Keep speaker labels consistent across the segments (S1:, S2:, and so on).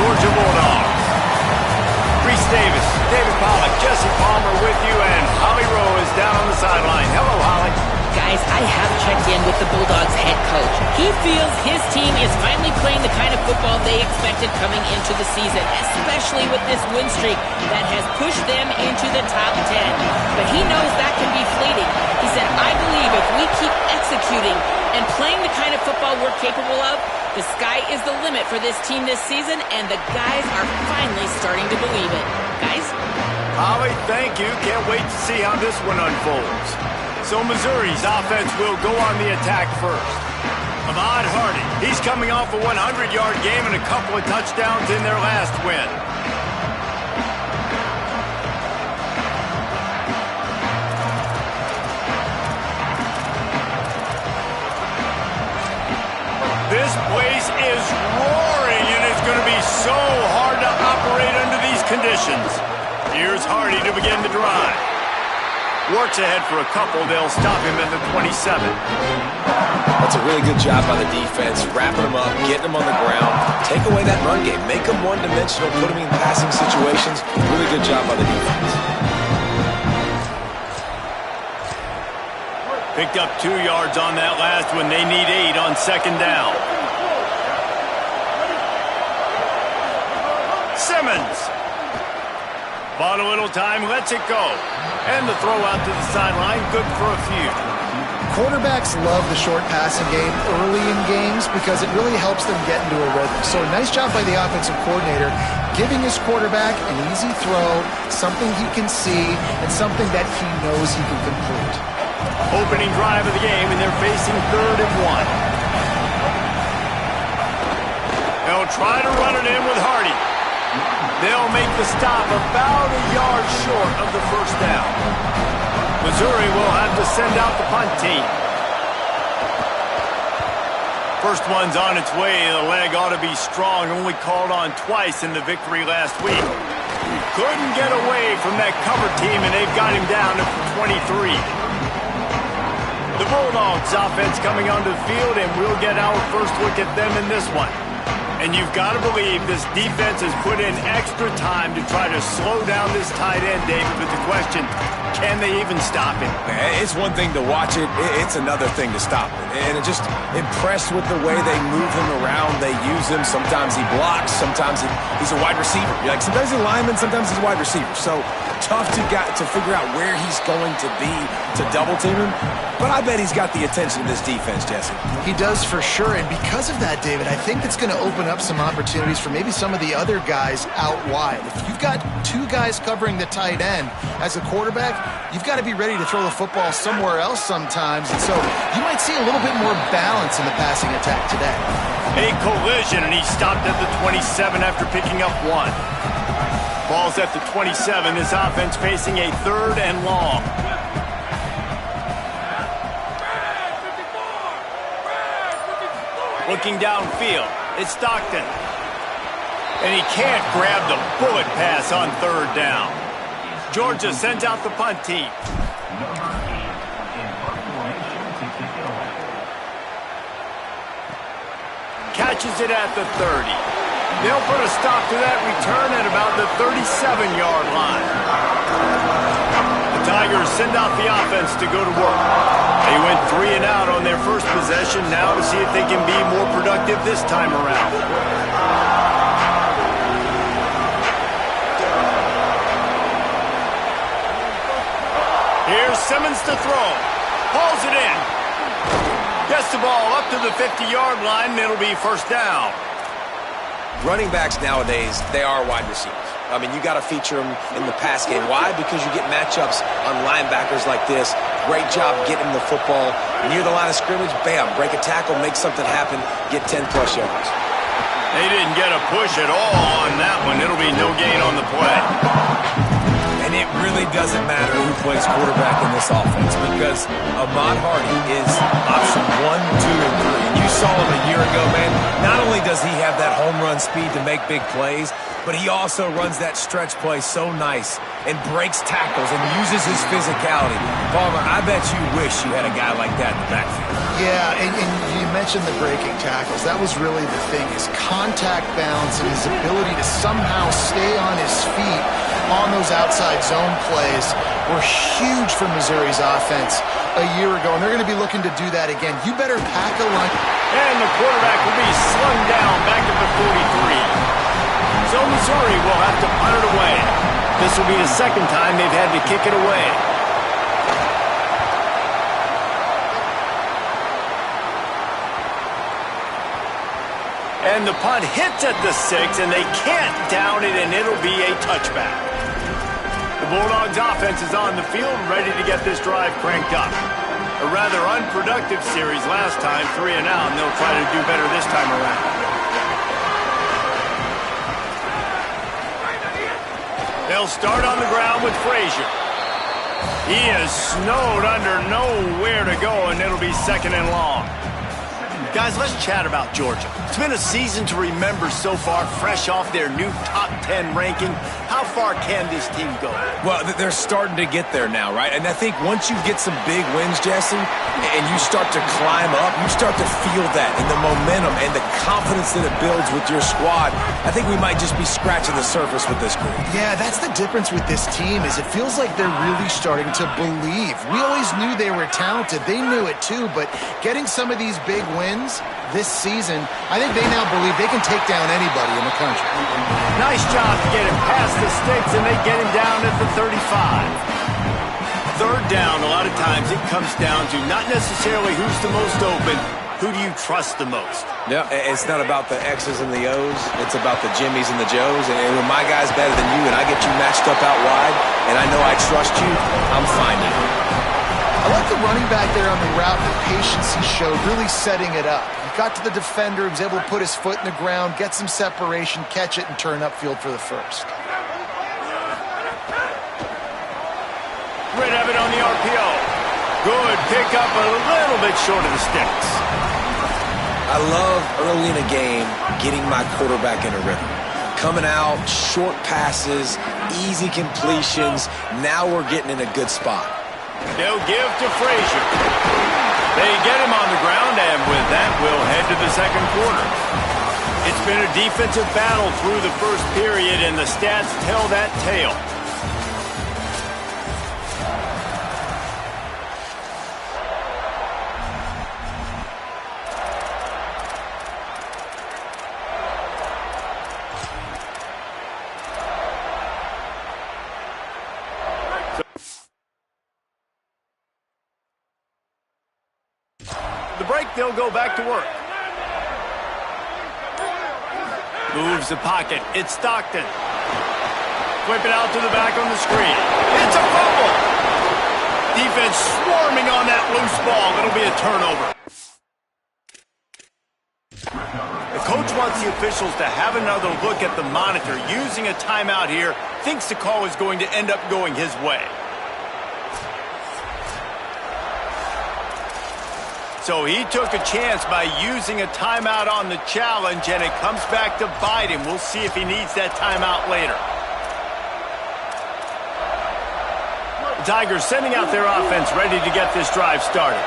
S1: Georgia Bulldogs. Reese Davis, David Pollack, Jesse Palmer with you, and Holly Rowe is down on the sideline. Hello, Holly.
S2: Guys, I have checked in with the Bulldogs head coach. He feels his team is finally playing the kind of football they expected coming into the season, especially with this win streak that has pushed them into the top 10. But he knows that can be fleeting. He said, I believe if we keep executing and playing the kind of football we're capable of, the sky is the limit for this team this season, and the guys are finally starting to believe it. Guys?
S1: Holly, thank you. Can't wait to see how this one unfolds. So Missouri's offense will go on the attack first. Ahmad Hardy, he's coming off a 100-yard game and a couple of touchdowns in their last win. This place is roaring, and it's going to be so hard to operate under these conditions. Here's Hardy to begin the drive. Works ahead for a couple. They'll stop him at the 27.
S3: That's a really good job by the defense, wrapping them up, getting them on the ground. Take away that run game. Make them one-dimensional, put them in passing situations. Really good job by the defense.
S1: Picked up 2 yards on that last one. They need 8 on second down. Simmons. Bought a little time, lets it go. And the throw out to the sideline, good for a few.
S4: Quarterbacks love the short passing game early in games because it really helps them get into a rhythm. So nice job by the offensive coordinator, giving his quarterback an easy throw, something he can see, and something that he knows he can complete.
S1: Opening drive of the game, and they're facing 3rd and 1. They'll try to run it in with Hardy. They'll make the stop about a yard short of the first down. Missouri will have to send out the punt team. First one's on its way. The leg ought to be strong. Only called on twice in the victory last week. Couldn't get away from that cover team, and they've got him down at 23. The Bulldogs offense coming onto the field, and we'll get our first look at them in this one. And you've got to believe this defense has put in extra time to try to slow down this tight end, David, with the question, can they even stop him?
S3: It's one thing to watch it. It's another thing to stop it. And just impressed with the way they move him around. They use him. Sometimes he blocks. Sometimes he's a wide receiver. Like sometimes he's a lineman. Sometimes he's a wide receiver. So tough to figure out where he's going to be to double team him. But I bet he's got the attention of this defense, Jesse.
S4: He does for sure, and because of that, David, I think it's going to open up some opportunities for maybe some of the other guys out wide. If you've got 2 guys covering the tight end as a quarterback, you've got to be ready to throw the football somewhere else sometimes, and so you might see a little bit more balance in the passing attack today.
S1: A collision, and he stopped at the 27 after picking up 1. Ball's at the 27. This offense facing a 3rd and long. Looking downfield, it's Stockton. And he can't grab the bullet pass on 3rd down. Georgia sends out the punt team. Catches it at the 30. They'll put a stop to that return at about the 37-yard line. The Tigers send out the offense to go to work. They went 3 and out on their first possession, now to see if they can be more productive this time around. Here's Simmons to throw. Hauls it in. Gets the ball up to the 50-yard line, and it'll be first down.
S3: Running backs nowadays, they are wide receivers. I mean, you got to feature them in the pass game. Why? Because you get matchups on linebackers like this. Great job getting the football near the line of scrimmage. Bam, break a tackle, make something happen, get 10-plus yards.
S1: They didn't get a push at all on that one. It'll be no gain on the play.
S3: And it really doesn't matter who plays quarterback in this offense because Ahmad Hardy is option 1, 2, and 3. And you saw him a year ago, man. Not only does he have that home run speed to make big plays, but he also runs that stretch play so nice and breaks tackles and uses his physicality. Palmer, I bet you wish you had a guy like that in the backfield.
S4: Yeah, and you mentioned the breaking tackles. That was really the thing. His contact balance and his ability to somehow stay on his feet on those outside zone plays were huge for Missouri's offense a year ago, and they're going to be looking to do that again. You better pack a line.
S1: And the quarterback will be slung down back at the 43. So Missouri will have to punt it away. This will be the second time they've had to kick it away. And the punt hits at the 6, and they can't down it, and it'll be a touchback. The Bulldogs offense is on the field, ready to get this drive cranked up. A rather unproductive series last time, 3 and out, and they'll try to do better this time around. They'll start on the ground with Frazier. He is snowed under, nowhere to go, and it'll be second and long. Guys, let's chat about Georgia. It's been a season to remember so far, fresh off their new top 10 ranking. How far can this team go?
S3: Well, they're starting to get there now, right? And I think once you get some big wins, Jesse, and you start to climb up, you start to feel that and the momentum and the confidence that it builds with your squad. I think we might just be scratching the surface with this group.
S4: Yeah, that's the difference with this team is it feels like they're really starting to believe. We always knew they were talented. They knew it too, but getting some of these big wins this season, I think they now believe they can take down anybody in the country.
S1: Nice job to get him past the sticks, and they get him down at the 35. Third down, a lot of times it comes down to not necessarily who's the most open, who do you trust the most?
S3: Yeah, it's not about the X's and the O's. It's about the Jimmies and the Joes. And when my guy's better than you and I get you matched up out wide and I know I trust you, I'm finding it.
S4: I like the running back there on the route, the patience he showed, really setting it up. He got to the defender, he was able to put his foot in the ground, get some separation, catch it, and turn upfield for the first.
S1: Red Evan on the RPO. Good pick up, a little bit short of the sticks.
S3: I love early in a game getting my quarterback in a rhythm. Coming out, short passes, easy completions. Now we're getting in a good spot.
S1: They'll give to Frazier. They get him on the ground, and with that, we'll head to the second quarter. It's been a defensive battle through the first period, and the stats tell that tale. The break, they'll go back to work. Moves the pocket. It's Stockton. Whip it out to the back on the screen. It's a fumble. Defense swarming on that loose ball. It'll be a turnover. The coach wants the officials to have another look at the monitor. Using a timeout here, thinks the call is going to end up going his way. So he took a chance by using a timeout on the challenge, and it comes back to bite him. We'll see if he needs that timeout later. The Tigers sending out their offense ready to get this drive started.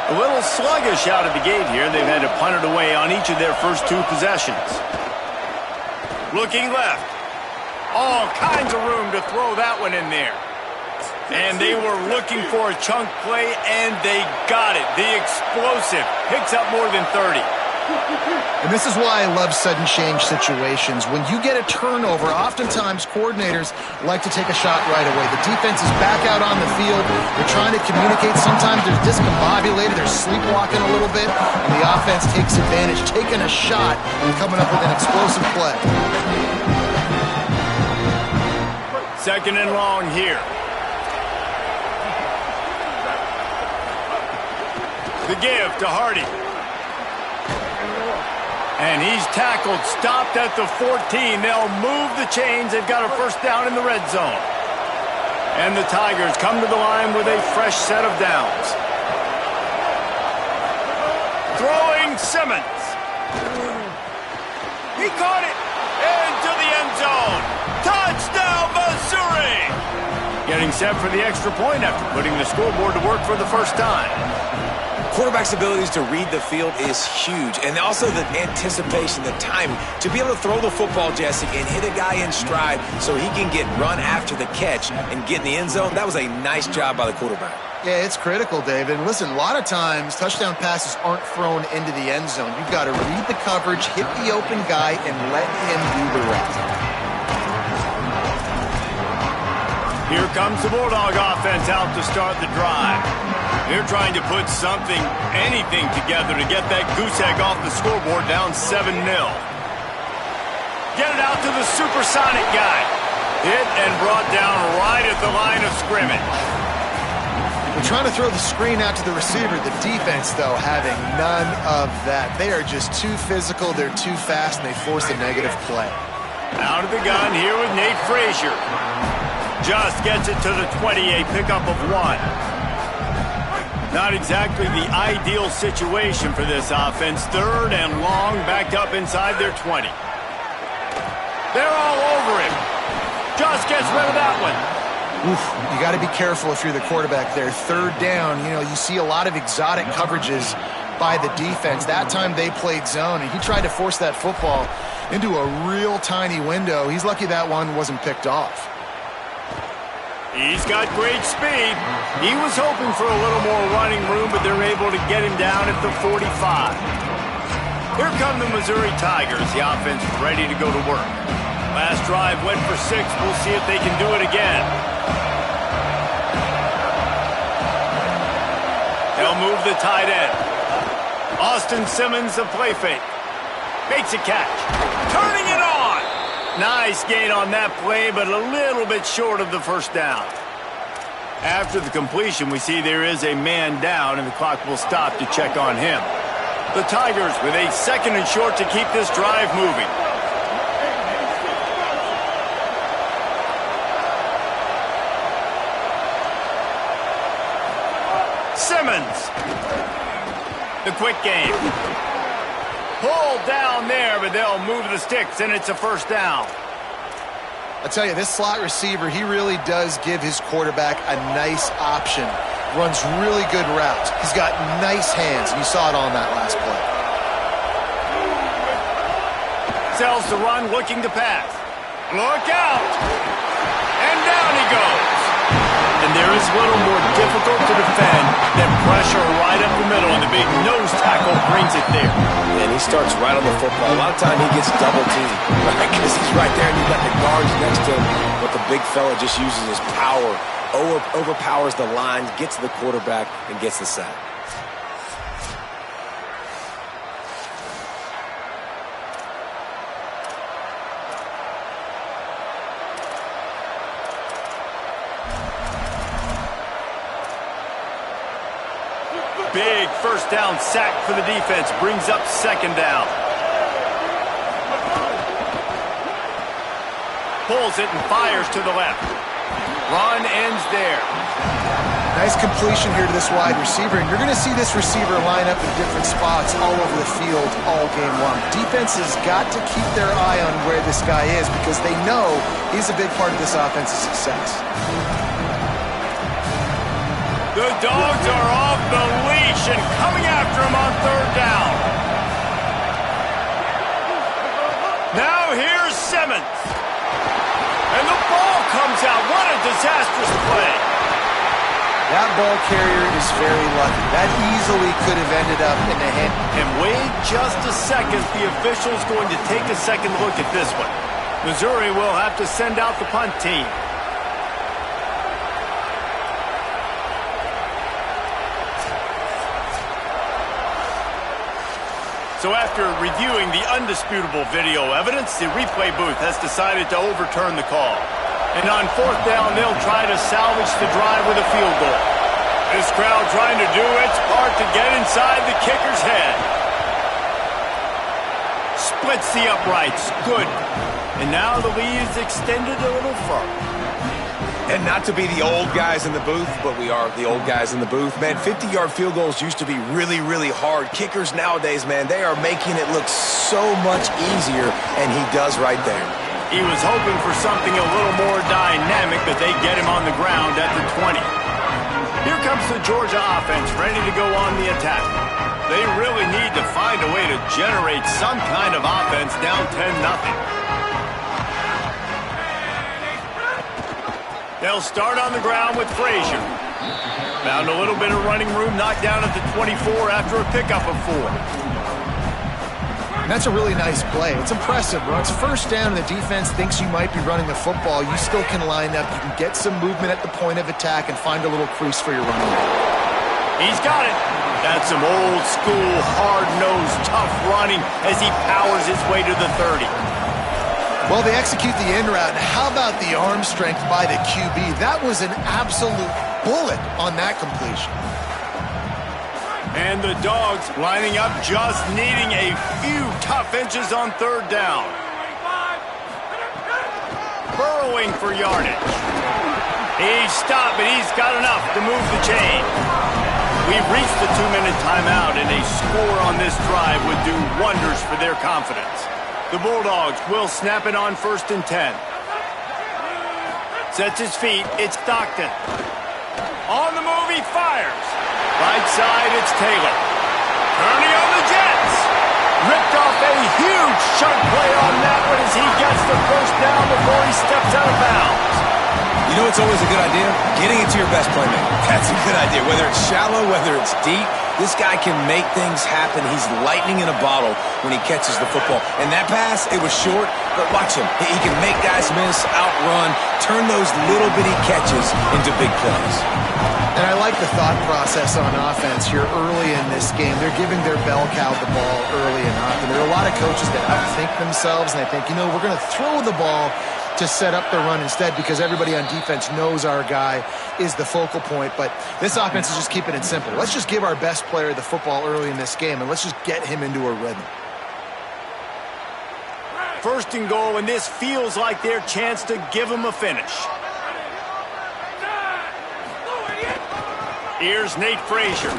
S1: A little sluggish out of the gate here. They've had to punt it away on each of their first two possessions. Looking left. All kinds of room to throw that one in there. And they were looking for a chunk play, and they got it. The explosive picks up more than 30.
S4: And this is why I love sudden change situations. When you get a turnover, oftentimes coordinators like to take a shot right away. The defense is back out on the field. They're trying to communicate. Sometimes they're discombobulated. They're sleepwalking a little bit. And the offense takes advantage, taking a shot and coming up with an explosive play.
S1: Second and long here. The give to Hardy. And he's tackled, stopped at the 14. They'll move the chains. They've got a first down in the red zone. And the Tigers come to the line with a fresh set of downs. Throwing Simmons. He caught it into the end zone. Touchdown, Missouri! Getting set for the extra point after putting the scoreboard to work for the first time.
S3: Quarterback's abilities to read the field is huge, and also the anticipation, the timing. To be able to throw the football, Jesse, and hit a guy in stride so he can get run after the catch and get in the end zone, that was a nice job by the quarterback.
S4: Yeah, it's critical, David. And listen, a lot of times touchdown passes aren't thrown into the end zone. You've got to read the coverage, hit the open guy, and let him do the rest.
S1: Here comes the Bulldog offense out to start the drive. They're trying to put something, anything together to get that goose egg off the scoreboard down 7-0. Get it out to the supersonic guy. Hit and brought down right at the line of scrimmage.
S4: They're trying to throw the screen out to the receiver. The defense, though, having none of that. They are just too physical, they're too fast, and they force a negative play.
S1: Out of the gun here with Nate Frazier. Just gets it to the 20, a pickup of 1. Not exactly the ideal situation for this offense. 3rd and long, backed up inside their 20. They're all over him. Just gets rid of that one.
S4: Oof, you got to be careful if you're the quarterback there. 3rd down, you see a lot of exotic coverages by the defense. That time they played zone, and he tried to force that football into a real tiny window. He's lucky that one wasn't picked off.
S1: He's got great speed. He was hoping for a little more running room, but they're able to get him down at the 45. Here come the Missouri Tigers. The offense ready to go to work. Last drive went for 6. We'll see if they can do it again. They'll move the tight end. Austin Simmons, the play fake. Makes a catch. Turning it on. Nice gain on that play, but a little bit short of the first down. After the completion, we see there is a man down, and the clock will stop to check on him. The Tigers with a 2nd and short to keep this drive moving. Simmons. The quick game. Pulled down there, but they'll move the sticks, and it's a first down.
S4: I tell you, this slot receiver, he really does give his quarterback a nice option. Runs really good routes. He's got nice hands, and you saw it on that last play.
S1: Sells the run, looking to pass. Look out! And down he goes. And there is little more difficult to defend than pressure right up the middle, and the big nose tackle brings it there.
S3: And he starts right on the football. A lot of time he gets double teamed, right? Because he's right there and you've got the guards next to him. But the big fella just uses his power, overpowers the line, gets to the quarterback, and gets the sack.
S1: Big first down sack for the defense. Brings up 2nd down. Pulls it and fires to the left. Run ends there.
S4: Nice completion here to this wide receiver, and you're going to see this receiver line up in different spots all over the field all game long. Defense has got to keep their eye on where this guy is because they know he's a big part of this offense's success.
S1: The Dogs are off the leash and coming after him on 3rd down. Now here's Simmons. And the ball comes out. What a disastrous play.
S4: That ball carrier is very lucky. That easily could have ended up in the hand.
S1: And wait just a second. The official's going to take a second look at this one. Missouri will have to send out the punt team. So after reviewing the undisputable video evidence, the replay booth has decided to overturn the call. And on 4th down, they'll try to salvage the drive with a field goal. This crowd trying to do its part to get inside the kicker's head. Splits the uprights. Good. And now the lead is extended a little further.
S3: And not to be the old guys in the booth, but we are the old guys in the booth. Man, 50-yard field goals used to be really, really hard. Kickers nowadays, man, they are making it look so much easier, and he does right there.
S1: He was hoping for something a little more dynamic, but they get him on the ground at the 20. Here comes the Georgia offense, ready to go on the attack. They really need to find a way to generate some kind of offense down 10-0. They'll start on the ground with Frazier. Found a little bit of running room, knocked down at the 24 after a pickup of 4.
S4: And that's a really nice play. It's impressive, bro. It's first down and the defense thinks you might be running the football. You still can line up. You can get some movement at the point of attack and find a little crease for your running back.
S1: He's got it. That's some old school, hard-nosed, tough running as he powers his way to the 30.
S4: Well, they execute the in route. How about the arm strength by the QB? That was an absolute bullet on that completion.
S1: And the Dogs lining up, just needing a few tough inches on third down. Burrowing for yardage. He's stopped, but he's got enough to move the chain. We've reached the 2-minute timeout, and a score on this drive would do wonders for their confidence. The Bulldogs will snap it on 1st and 10. Sets his feet. It's Stockton. On the move, he fires. Right side, it's Taylor. Turning on the Jets. Ripped off a huge chunk play on that one as he gets the first down before he steps out of bounds.
S3: You know it's always a good idea? Getting it to your best playmaker. That's a good idea. Whether it's shallow, whether it's deep, this guy can make things happen. He's lightning in a bottle when he catches the football. And that pass, it was short, but watch him. He can make guys miss, outrun, turn those little bitty catches into big plays.
S4: And I like the thought process on offense here early in this game. They're giving their bell cow the ball early enough. And there are a lot of coaches that outthink themselves, and they think, you know, we're going to throw the ball to set up the run instead because everybody on defense knows our guy is the focal point. But this offense is just keeping it simple. Let's just give our best player the football early in this game, and let's just get him into a rhythm.
S1: 1st and goal, and this feels like their chance to give him a finish. Here's Nate Frazier.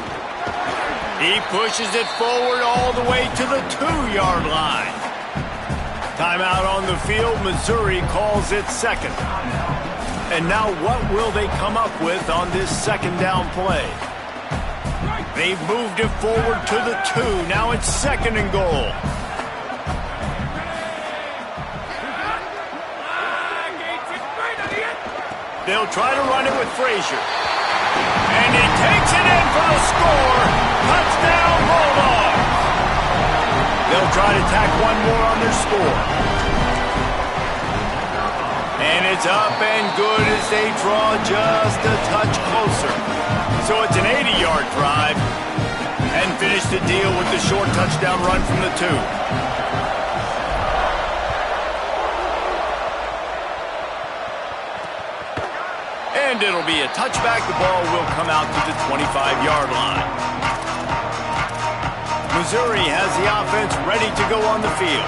S1: He pushes it forward all the way to the 2-yard line. Timeout on the field. Missouri calls it 2nd. And now what will they come up with on this 2nd down play? They've moved it forward to the 2. Now it's 2nd and goal. They'll try to run it with Frazier. And he takes it in for the score. Touchdown, Bulldogs. They'll try to tack one more on their score. And it's up and good as they draw just a touch closer. So it's an 80-yard drive. And finish the deal with the short touchdown run from the 2. And it'll be a touchback. The ball will come out to the 25-yard line. Missouri has the offense ready to go on the field.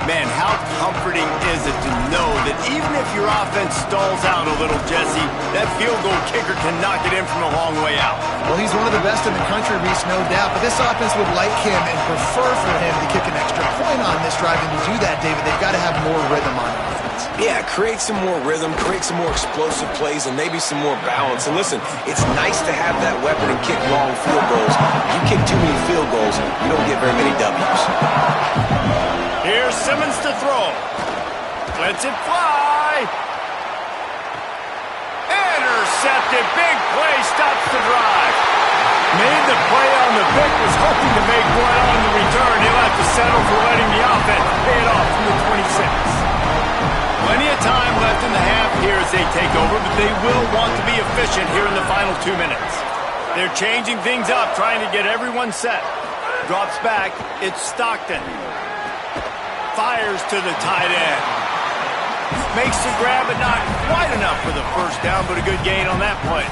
S1: Man, how comforting is it to know that even if your offense stalls out a little, Jesse, that field goal kicker can knock it in from a long way out.
S4: Well, he's one of the best in the country, Reese, no doubt. But this offense would like him and prefer for him to kick an extra point on this drive. And to do that, David, they've got to have more rhythm on offense.
S3: Yeah, create some more rhythm, create some more explosive plays, and maybe some more balance. And listen, it's nice to have that weapon and kick long field goals. You kick too many field goals, you don't get very many W's.
S1: Here's Simmons to throw. Lets it fly. Intercepted. Big play. Stops the drive. Made the play on the pick. Was hoping to make one on the return. He'll have to settle for letting the offense pay it off from the 26. Plenty of time left in the half here as they take over, but they will want to be efficient here in the final 2 minutes. They're changing things up, trying to get everyone set. Drops back. It's Stockton. Fires to the tight end. Makes the grab, but not quite enough for the first down, but a good gain on that play.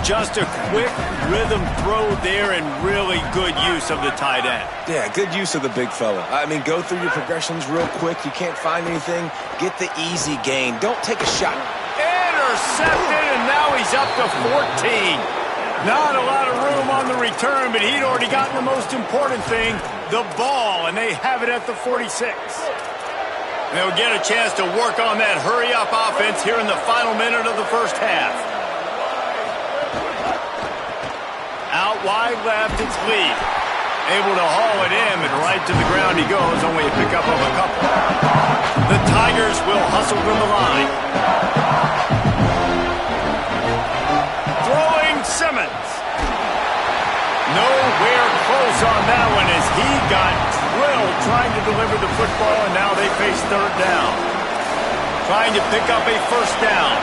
S1: Just a quick rhythm throw there and really good use of the tight end.
S3: Yeah, good use of the big fella. I mean, go through your progressions real quick. You can't find anything. Get the easy gain. Don't take a shot.
S1: Intercepted, and now he's up to 14. Not a lot of room on the return, but he'd already gotten the most important thing, the ball, and they have it at the 46. They'll get a chance to work on that hurry-up offense here in the final minute of the first half. Out wide left, it's Lee. Able to haul it in, and right to the ground he goes, only a pickup of a couple. The Tigers will hustle from the line. Throwing Simmons. Nowhere close on that one as he got drilled trying to deliver the football, and now they face third down. Trying to pick up a first down.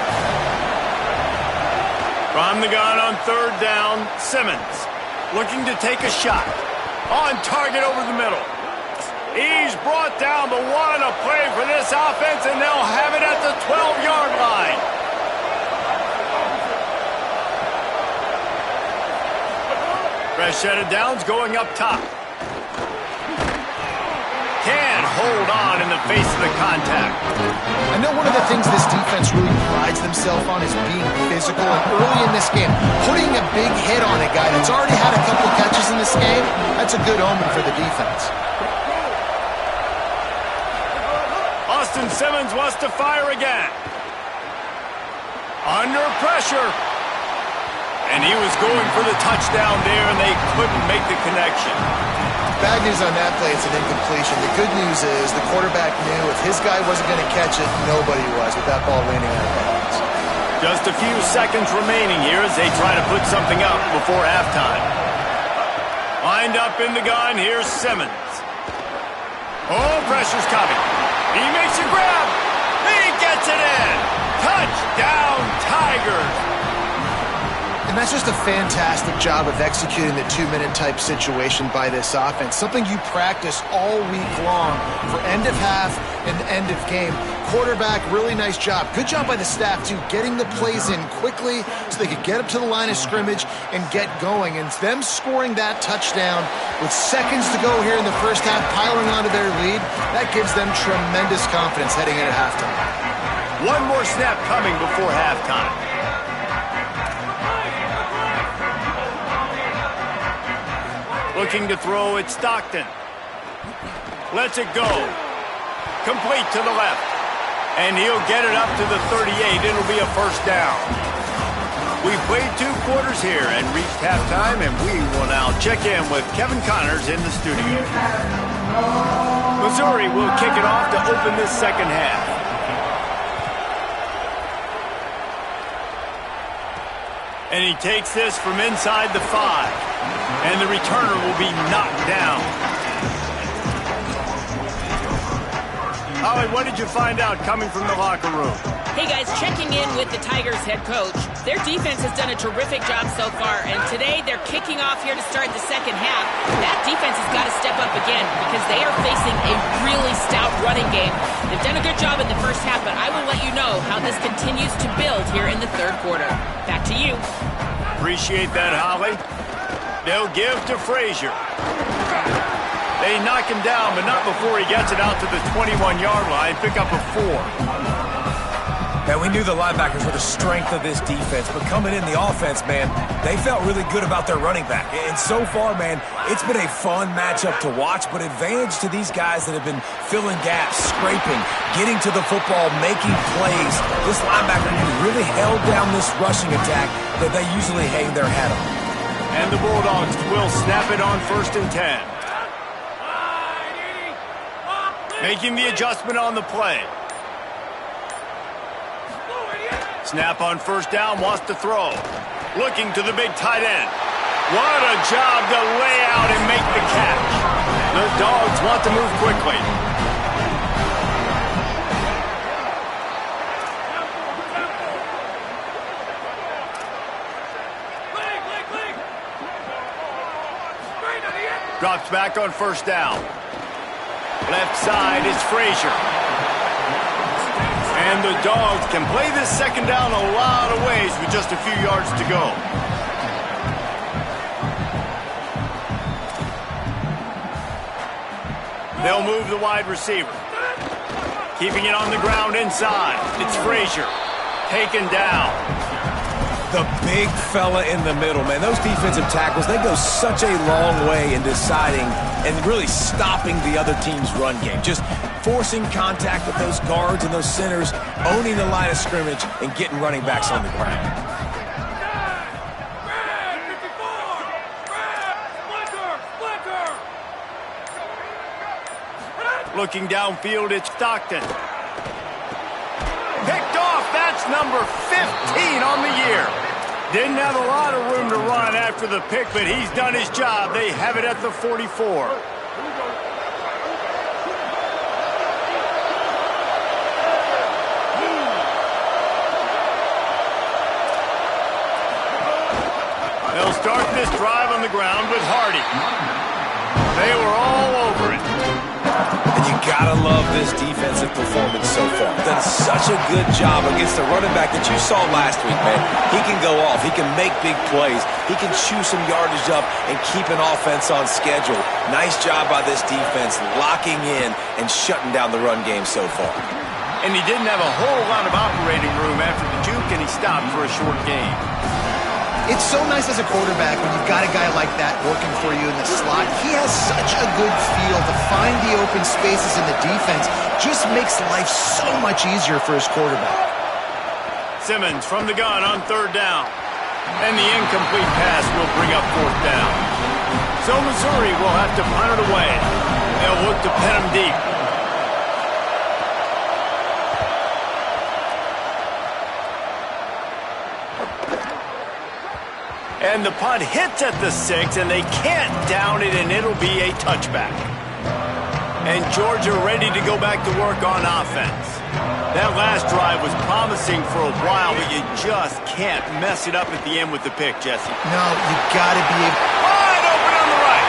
S1: From the gun on third down, Simmons looking to take a shot. On target over the middle. He's brought down, but what a play for this offense, and they'll have it at the 12-yard line. Fresh set of downs going up top. Can't hold on in the face of the contact.
S4: I know one of the things this defense really prides themselves on is being physical, and early in this game, putting a big hit on a guy that's already had a couple catches in this game, that's a good omen for the defense.
S1: Austin Simmons wants to fire again. Under pressure. And he was going for the touchdown there, and they couldn't make the connection.
S4: Bad news on that play, it's an incompletion. The good news is the quarterback knew if his guy wasn't going to catch it, nobody was with that ball landing out of bounds.
S1: Just a few seconds remaining here as they try to put something up before halftime. Lined up in the gun, here's Simmons. Oh, pressure's coming. He makes a grab. He gets it in. Touchdown, Tigers.
S4: And that's just a fantastic job of executing the two-minute type situation by this offense. Something you practice all week long for end of half and end of game. Quarterback, really nice job. Good job by the staff, too, getting the plays in quickly so they could get up to the line of scrimmage and get going. And them scoring that touchdown with seconds to go here in the first half, piling onto their lead, that gives them tremendous confidence heading into halftime.
S1: One more snap coming before halftime. Looking to throw it, Stockton. Lets it go. Complete to the left. And he'll get it up to the 38. It'll be a first down. We've played 2 quarters here and reached halftime, and we will now check in with Kevin Connors in the studio. Missouri will kick it off to open this second half. And he takes this from inside the 5. And the returner will be knocked down. Holly, what did you find out coming from the locker room?
S2: Hey guys, checking in with the Tigers head coach. Their defense has done a terrific job so far, and today they're kicking off here to start the second half. That defense has got to step up again because they are facing a really stout running game. They've done a good job in the first half, but I will let you know how this continues to build here in the third quarter. Back to you.
S1: Appreciate that, Holly. They'll give to Frazier. They knock him down, but not before he gets it out to the 21-yard line. Pick up a 4.
S3: And we knew the linebackers were the strength of this defense, but coming in the offense, man, they felt really good about their running back. And so far, man, it's been a fun matchup to watch, but advantage to these guys that have been filling gaps, scraping, getting to the football, making plays. This linebacker really held down this rushing attack that they usually hang their hat on.
S1: And the Bulldogs will snap it on 1st and 10. Making the adjustment on the play. Snap on first down, wants to throw. Looking to the big tight end. What a job to lay out and make the catch. The Dogs want to move quickly. Drops back on first down. Left side is Frazier. And the Dogs can play this second down a lot of ways with just a few yards to go. They'll move the wide receiver. Keeping it on the ground inside. It's Frazier. Taken down.
S3: The big fella in the middle, man. Those defensive tackles, they go such a long way in deciding and really stopping the other team's run game. Just forcing contact with those guards and those centers, owning the line of scrimmage, and getting running backs on the ground.
S1: Looking downfield, it's Stockton. Picked off, that's number 15 on the year. Didn't have a lot of room to run after the pick, but he's done his job. They have it at the 44. They'll start this drive on the ground with Hardy. They were all over it.
S3: And you gotta love this defensive performance so far. Done such a good job against the running back that you saw last week, man. He can go off. He can make big plays. He can chew some yardage up and keep an offense on schedule. Nice job by this defense locking in and shutting down the run game so far.
S1: And he didn't have a whole lot of operating room after the juke, and he stopped for a short gain.
S4: It's so nice as a quarterback when you've got a guy like that working for you in the slot. He has such a good feel to find the open spaces in the defense. Just makes life so much easier for his quarterback.
S1: Simmons from the gun on third down. And the incomplete pass will bring up fourth down. So Missouri will have to punt it away. They'll look to pin him deep. And the punt hits at the 6, and they can't down it, and it'll be a touchback. And Georgia ready to go back to work on offense. That last drive was promising for a while, but you just can't mess it up at the end with the pick, Jesse.
S4: No, you got to be able...
S1: Wide open on the right.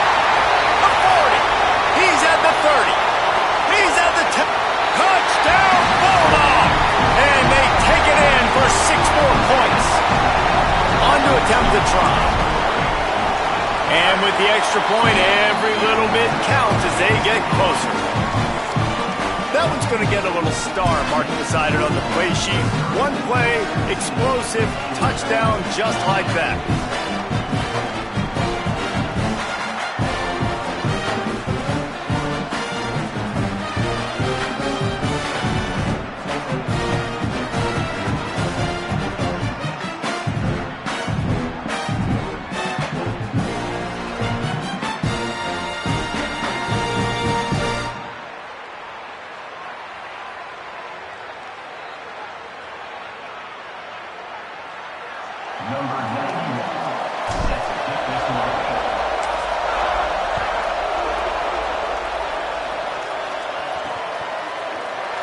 S1: The 40. He's at the 30. He's at the 10. Touchdown, Bulldog! And they take it in for 6 more points. On to attempt the try. And with the extra point, every little bit counts as they get closer. That one's going to get a little star marked beside it on the play sheet. One play, explosive, touchdown, just like that.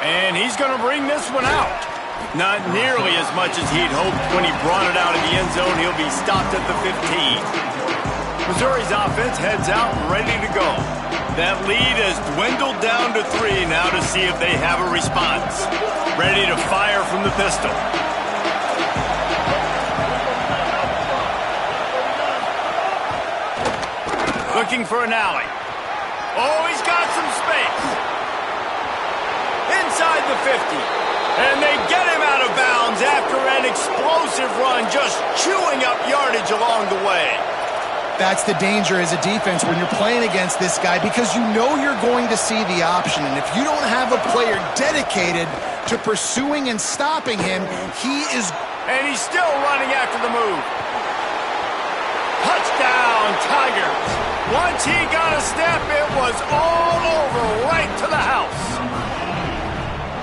S1: And he's going to bring this one out. Not nearly as much as he'd hoped when he brought it out of the end zone. He'll be stopped at the 15. Missouri's offense heads out ready to go. That lead has dwindled down to 3 now to see if they have a response. Ready to fire from the pistol. Looking for an alley. Oh, he's got some space. Inside the 50. And they get him out of bounds after an explosive run, just chewing up yardage along the way.
S4: That's the danger as a defense when you're playing against this guy, because you know you're going to see the option. And if you don't have a player dedicated to pursuing and stopping him, he is...
S1: And he's still running after the move. Touchdown, Tigers. Once he got a step, it was all over, right to the house.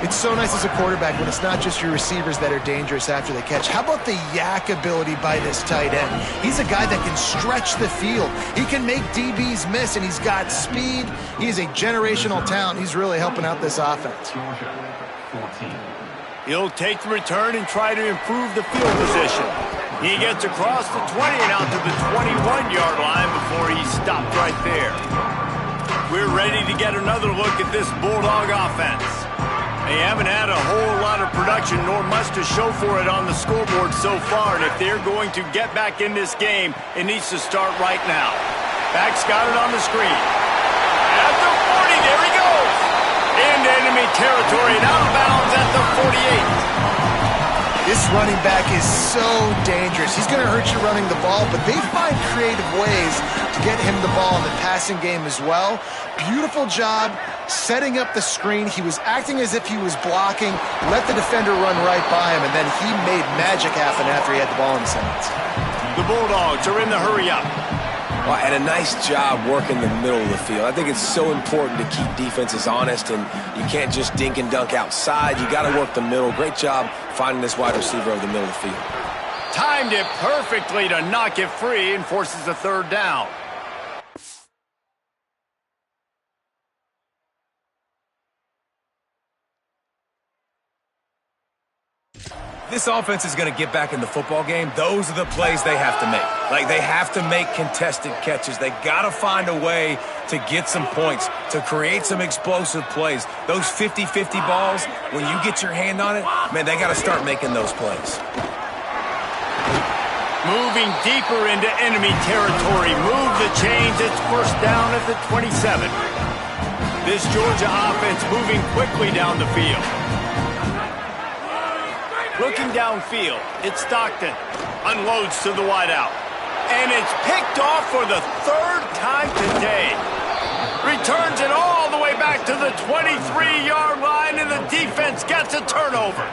S4: It's so nice as a quarterback when it's not just your receivers that are dangerous after the catch. How about the yak ability by this tight end? He's a guy that can stretch the field. He can make DBs miss, and he's got speed. He's a generational talent. He's really helping out this offense.
S1: He'll take the return and try to improve the field position. He gets across the 20 and out to the 21-yard line before he's stopped right there. We're ready to get another look at this Bulldog offense. They haven't had a whole lot of production nor much to show for it on the scoreboard so far, and if they're going to get back in this game, it needs to start right now. Back's got it on the screen. At the 40, there he goes. Into enemy territory and out of bounds at the 48.
S4: This running back is so dangerous. He's going to hurt you running the ball, but they find creative ways to get him the ball in the passing game as well. Beautiful job setting up the screen. He was acting as if he was blocking, let the defender run right by him, and then he made magic happen after he had the ball in his hands.
S1: The Bulldogs are in the hurry-up.
S3: Well, and a nice job working the middle of the field. I think it's so important to keep defenses honest, and you can't just dink and dunk outside. You got to work the middle. Great job finding this wide receiver over the middle of the field.
S1: Timed it perfectly to knock it free and forces the third down.
S3: This offense is going to get back in the football game. Those are the plays they have to make. Like, they have to make contested catches. They got to find a way to get some points, to create some explosive plays. Those 50-50 balls, when you get your hand on it, man, they got to start making those plays.
S1: Moving deeper into enemy territory. Move the chains. It's first down at the 27. This Georgia offense moving quickly down the field. Looking downfield, it's Stockton. Unloads to the wideout. And it's picked off for the third time today. Returns it all the way back to the 23-yard line, and the defense gets a turnover.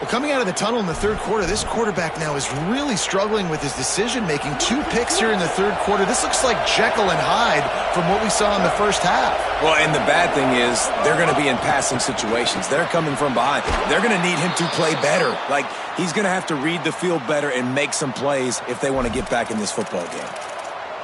S4: Well, coming out of the tunnel in the third quarter, this quarterback now is really struggling with his decision-making. 2 picks here in the third quarter. This looks like Jekyll and Hyde from what we saw in the first half.
S3: Well, and the bad thing is they're going to be in passing situations. They're coming from behind. They're going to need him to play better. Like, he's going to have to read the field better and make some plays if they want to get back in this football game.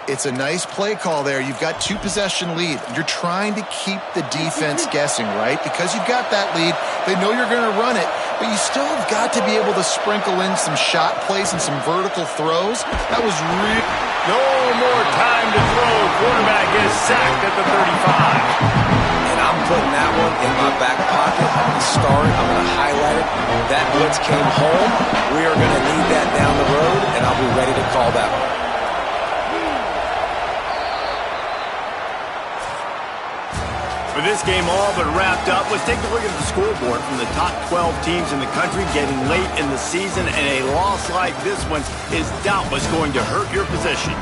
S4: It's a nice play call there. You've got 2-possession lead. You're trying to keep the defense guessing, right? Because you've got that lead. They know you're going to run it, but you still have got to be able to sprinkle in some shot plays and some vertical throws. That was real.
S1: No more time to throw. Quarterback is sacked at the 35.
S3: And I'm putting that one in my back pocket. I'm going to start it. I'm going to highlight it. That blitz came home. We are going to need that down the road, and I'll be ready to call that one.
S1: For this game all but wrapped up, let's take a look at the scoreboard from the top 12 teams in the country getting late in the season, and a loss like this one is doubtless going to hurt your position.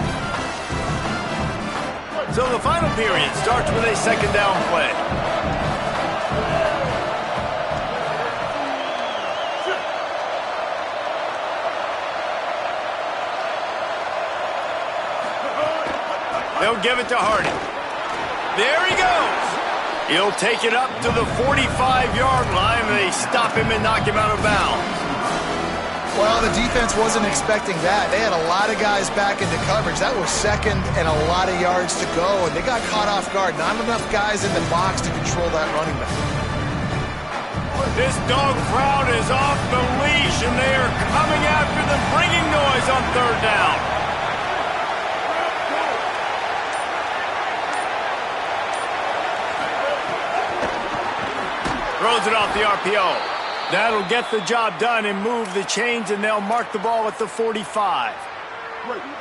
S1: So the final period starts with a second down play. They'll give it to Hardy. There he goes. He'll take it up to the 45-yard line. They stop him and knock him out of bounds.
S4: Well, the defense wasn't expecting that. They had a lot of guys back into coverage. That was second and a lot of yards to go, and they got caught off guard. Not enough guys in the box to control that running back.
S1: This dog crowd is off the leash, and they are coming after them, bringing noise on third down. Throws it off the RPO. That'll get the job done and move the chains, and they'll mark the ball at the 45.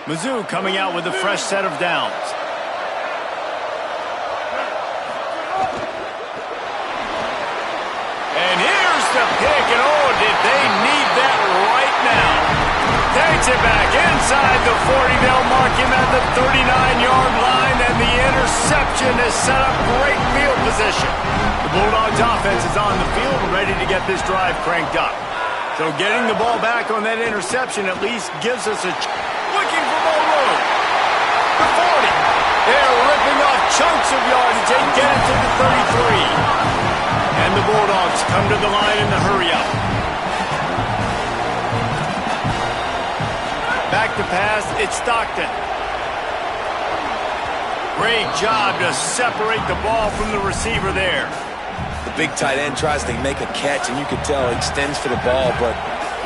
S1: Mizzou coming out with a fresh set of downs. And here's the pick, and oh, did they need that right now. Takes it back inside the 40. They'll mark him at the 39-yard line, and the interception has set up great field position. The Bulldogs offense is on the field, ready to get this drive cranked up. So getting the ball back on that interception at least gives us a looking for more room. The 40. They're ripping off chunks of yardage. They get it to the 33. And the Bulldogs come to the line in the hurry-up. Back to pass, it's Stockton. Great job to separate the ball from the receiver there.
S3: The big tight end tries to make a catch, and you can tell he extends for the ball, but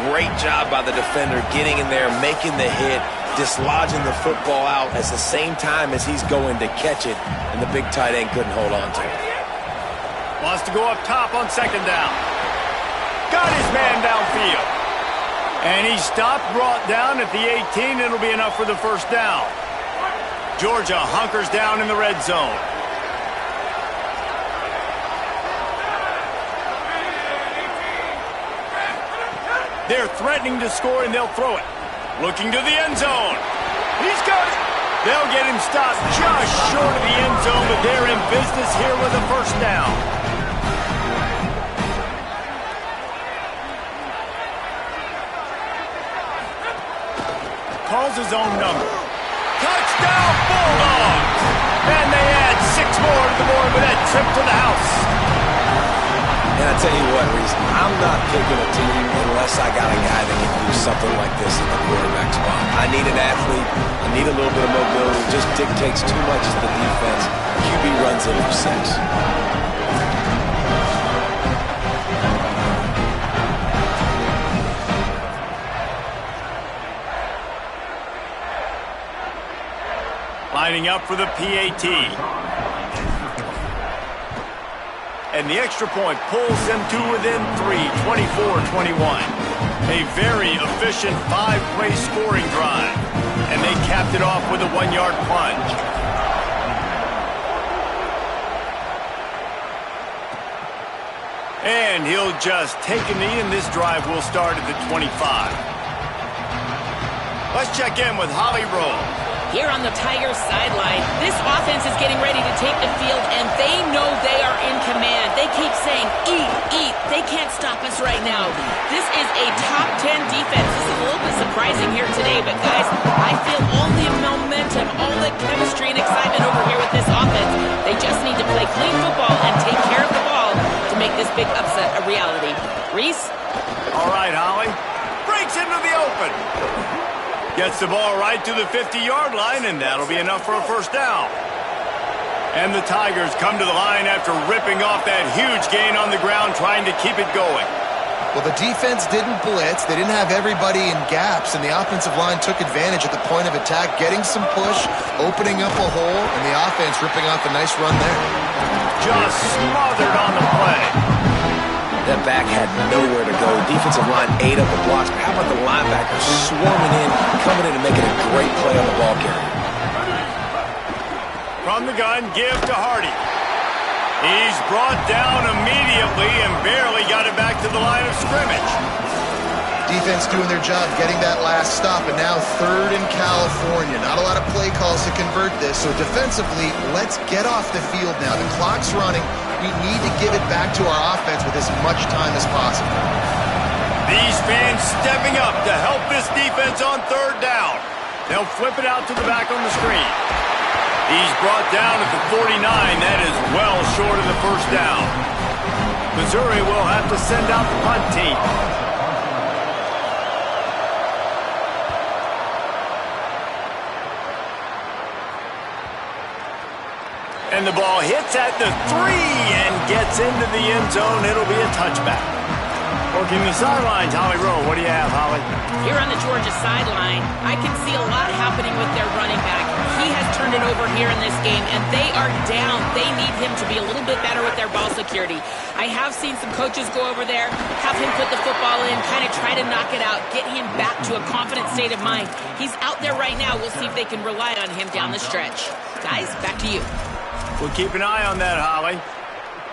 S3: great job by the defender getting in there, making the hit, dislodging the football out at the same time as he's going to catch it, and the big tight end couldn't hold on to it.
S1: Wants to go up top on second down. Got his man downfield. And he stopped, brought down at the 18. It'll be enough for the first down. Georgia hunkers down in the red zone. They're threatening to score, and they'll throw it. Looking to the end zone. He's got it. They'll get him stopped just short of the end zone, but they're in business here with a first down. Calls his own number. Touchdown, Bulldogs! And they add 6 more to the board with that trip to the house.
S3: And I tell you what, Reese, I'm not picking a team unless I got a guy that can do something like this at the quarterback spot. I need an athlete. I need a little bit of mobility. It just dictates too much to the defense. QB runs in for 6.
S1: Lining up for the PAT. And the extra point pulls them to within 3, 24-21. A very efficient 5-play scoring drive. And they capped it off with a 1-yard plunge. And he'll just take a knee, and this drive will start at the 25. Let's check in with Holly Rowe.
S2: Here on the Tigers sideline, this offense is getting ready to take the field, and they know they are in command. They keep saying, eat, eat. They can't stop us right now. This is a top 10 defense. This is a little bit surprising here today, but guys, I feel all the momentum, all the chemistry and excitement over here with this offense. They just need to play clean football and take care of the ball to make this big upset a reality. Reese?
S1: All right, Holly. Breaks into the open. Gets the ball right to the 50-yard line, and that'll be enough for a first down. And the Tigers come to the line after ripping off that huge gain on the ground, trying to keep it going.
S4: Well, the defense didn't blitz. They didn't have everybody in gaps, and the offensive line took advantage at the point of attack, getting some push, opening up a hole, and the offense ripping off a nice run there.
S1: Just smothered on the play.
S3: That back had nowhere to go. Defensive line ate up the blocks. But how about the linebackers swarming in, coming in and making a great play on the ball carrier?
S1: From the gun, give to Hardy. He's brought down immediately and barely got it back to the line of scrimmage.
S4: Defense doing their job, getting that last stop, and now 3rd in California. Not a lot of play calls to convert this, so defensively, let's get off the field now. The clock's running. We need to give it back to our offense with as much time as possible.
S1: These fans stepping up to help this defense on 3rd down. They'll flip it out to the back on the screen. He's brought down at the 49. That is well short of the first down. Missouri will have to send out the punt team. And the ball hits at the 3 and gets into the end zone. It'll be a touchback. Working the sidelines, Holly Rowe. What do you have, Holly?
S2: Here on the Georgia sideline, I can see a lot happening with their running back. He has turned it over here in this game, and they are down. They need him to be a little bit better with their ball security. I have seen some coaches go over there, have him put the football in, kind of try to knock it out, get him back to a confident state of mind. He's out there right now. We'll see if they can rely on him down the stretch. Guys, back to you.
S1: We'll keep an eye on that, Holly.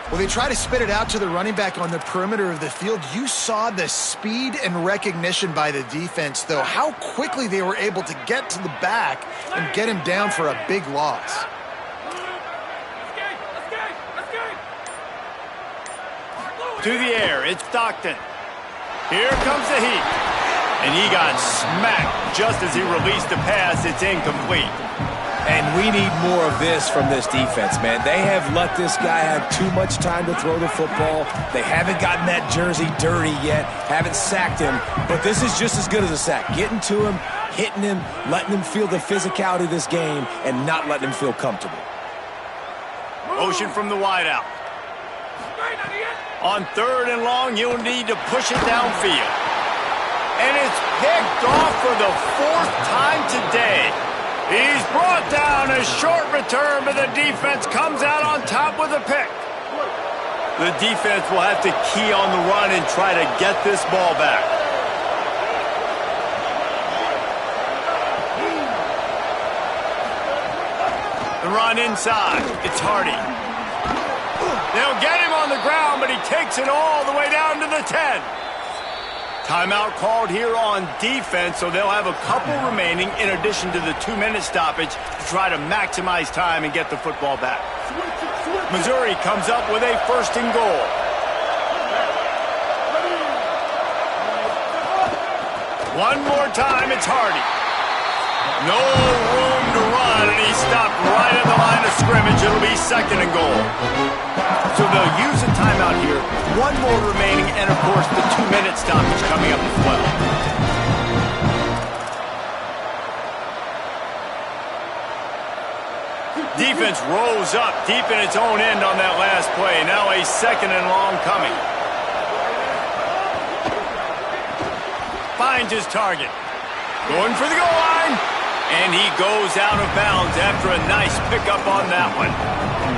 S4: Well, they try to spit it out to the running back on the perimeter of the field. You saw the speed and recognition by the defense, though, how quickly they were able to get to the back and get him down for a big loss.
S1: To the air, it's Stockton. Here comes the heat. And he got smacked just as he released the pass. It's incomplete.
S3: And we need more of this from this defense, man. They have let this guy have too much time to throw the football. They haven't gotten that jersey dirty yet, haven't sacked him, but this is just as good as a sack. Getting to him, hitting him, letting him feel the physicality of this game, and not letting him feel comfortable.
S1: Motion from the wideout. On 3rd and long, you'll need to push it downfield. And it's picked off for the 4th time today. He's brought down a short return, but the defense comes out on top with a pick. The defense will have to key on the run and try to get this ball back. The run inside. It's Hardy. They'll get him on the ground, but he takes it all the way down to the 10. Timeout called here on defense, so they'll have a couple remaining in addition to the 2-minute stoppage to try to maximize time and get the football back. Missouri comes up with a 1st and goal. One more time, it's Hardy. No room to run, and he stopped right at the line of scrimmage. It'll be 2nd and goal. So they'll use a timeout here. One more remaining, and of course the 2-minute stoppage coming up as well. Defense rolls up deep in its own end on that last play. Now a 2nd and long coming. Finds his target. Going for the goal line. And he goes out of bounds after a nice pickup on that one.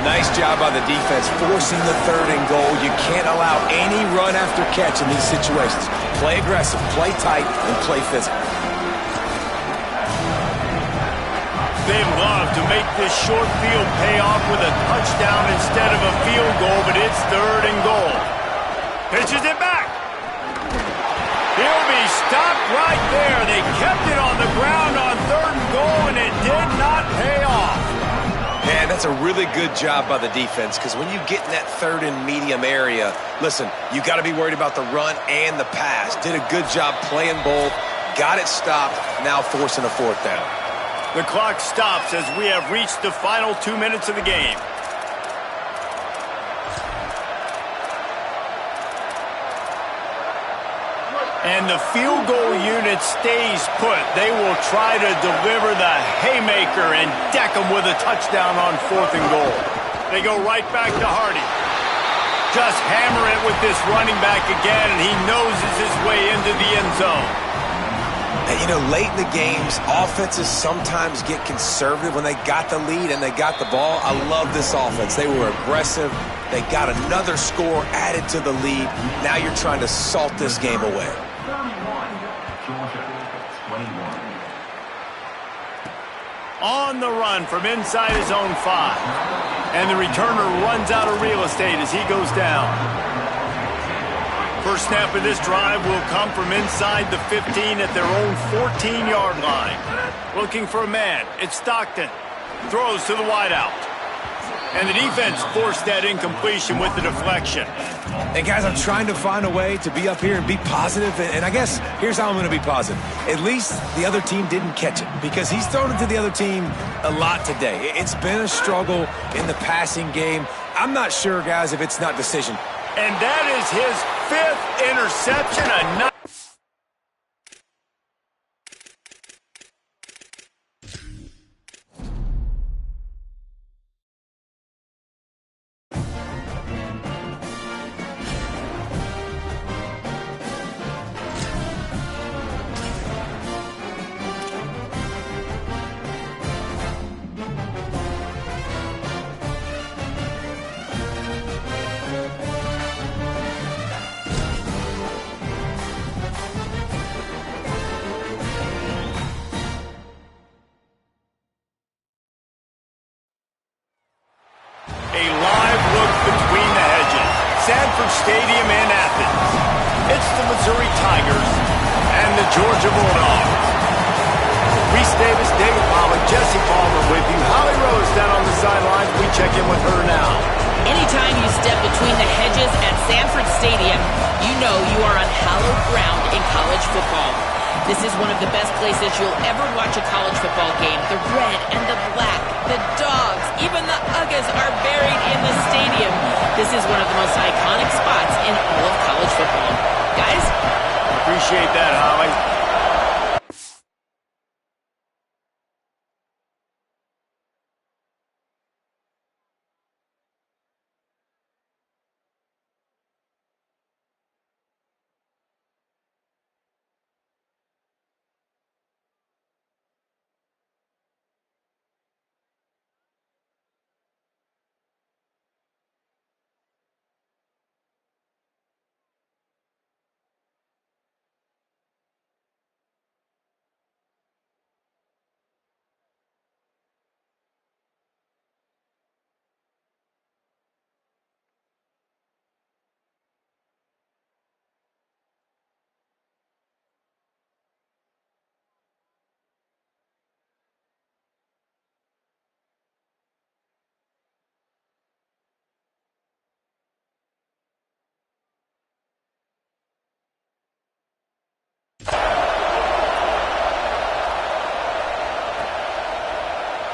S3: Nice job by the defense forcing the 3rd and goal. You can't allow any run after catch in these situations. Play aggressive, play tight, and play physical.
S1: They love to make this short field pay off with a touchdown instead of a field goal, but it's 3rd and goal. Pitches it back. He'll be stopped right there. They kept it on the ground on 3rd and goal, and it did not pay off.
S3: Man, that's a really good job by the defense, because when you get in that 3rd and medium area, listen, you got to be worried about the run and the pass. Did a good job playing both, got it stopped, now forcing a 4th down.
S1: The clock stops as we have reached the final 2 minutes of the game. And the field goal unit stays put. They will try to deliver the haymaker and deck them with a touchdown on 4th and goal. They go right back to Hardy. Just hammer it with this running back again, and he noses his way into the end zone.
S3: And, you know, late in the games, offenses sometimes get conservative when they got the lead and they got the ball. I love this offense. They were aggressive. They got another score added to the lead. Now you're trying to salt this game away.
S1: On the run from inside his own 5. And the returner runs out of real estate as he goes down. First snap of this drive will come from inside the 15 at their own 14-yard line. Looking for a man. It's Stockton. Throws to the wideout. And the defense forced that incompletion with the deflection.
S3: And guys, I'm trying to find a way to be up here and be positive, and I guess here's how I'm going to be positive. At least the other team didn't catch it, because he's thrown it to the other team a lot today. It's been a struggle in the passing game. I'm not sure, guys, if it's not decision.
S1: And that is his 5th interception. Stadium in Athens. It's the Missouri Tigers and the Georgia Bulldogs. Reese Davis, David Pollack, Jesse Palmer with you. Holly Rose down on the sidelines. We check in with her now.
S2: Anytime you step between the hedges at Sanford Stadium, you know you are on hallowed ground in college football. This is one of the best places you'll ever watch a college football game. The red and the black, the dogs, even the Uggas are buried in the stadium. This is one of the most iconic spots in all of college football. Guys?
S1: Appreciate that, Holly.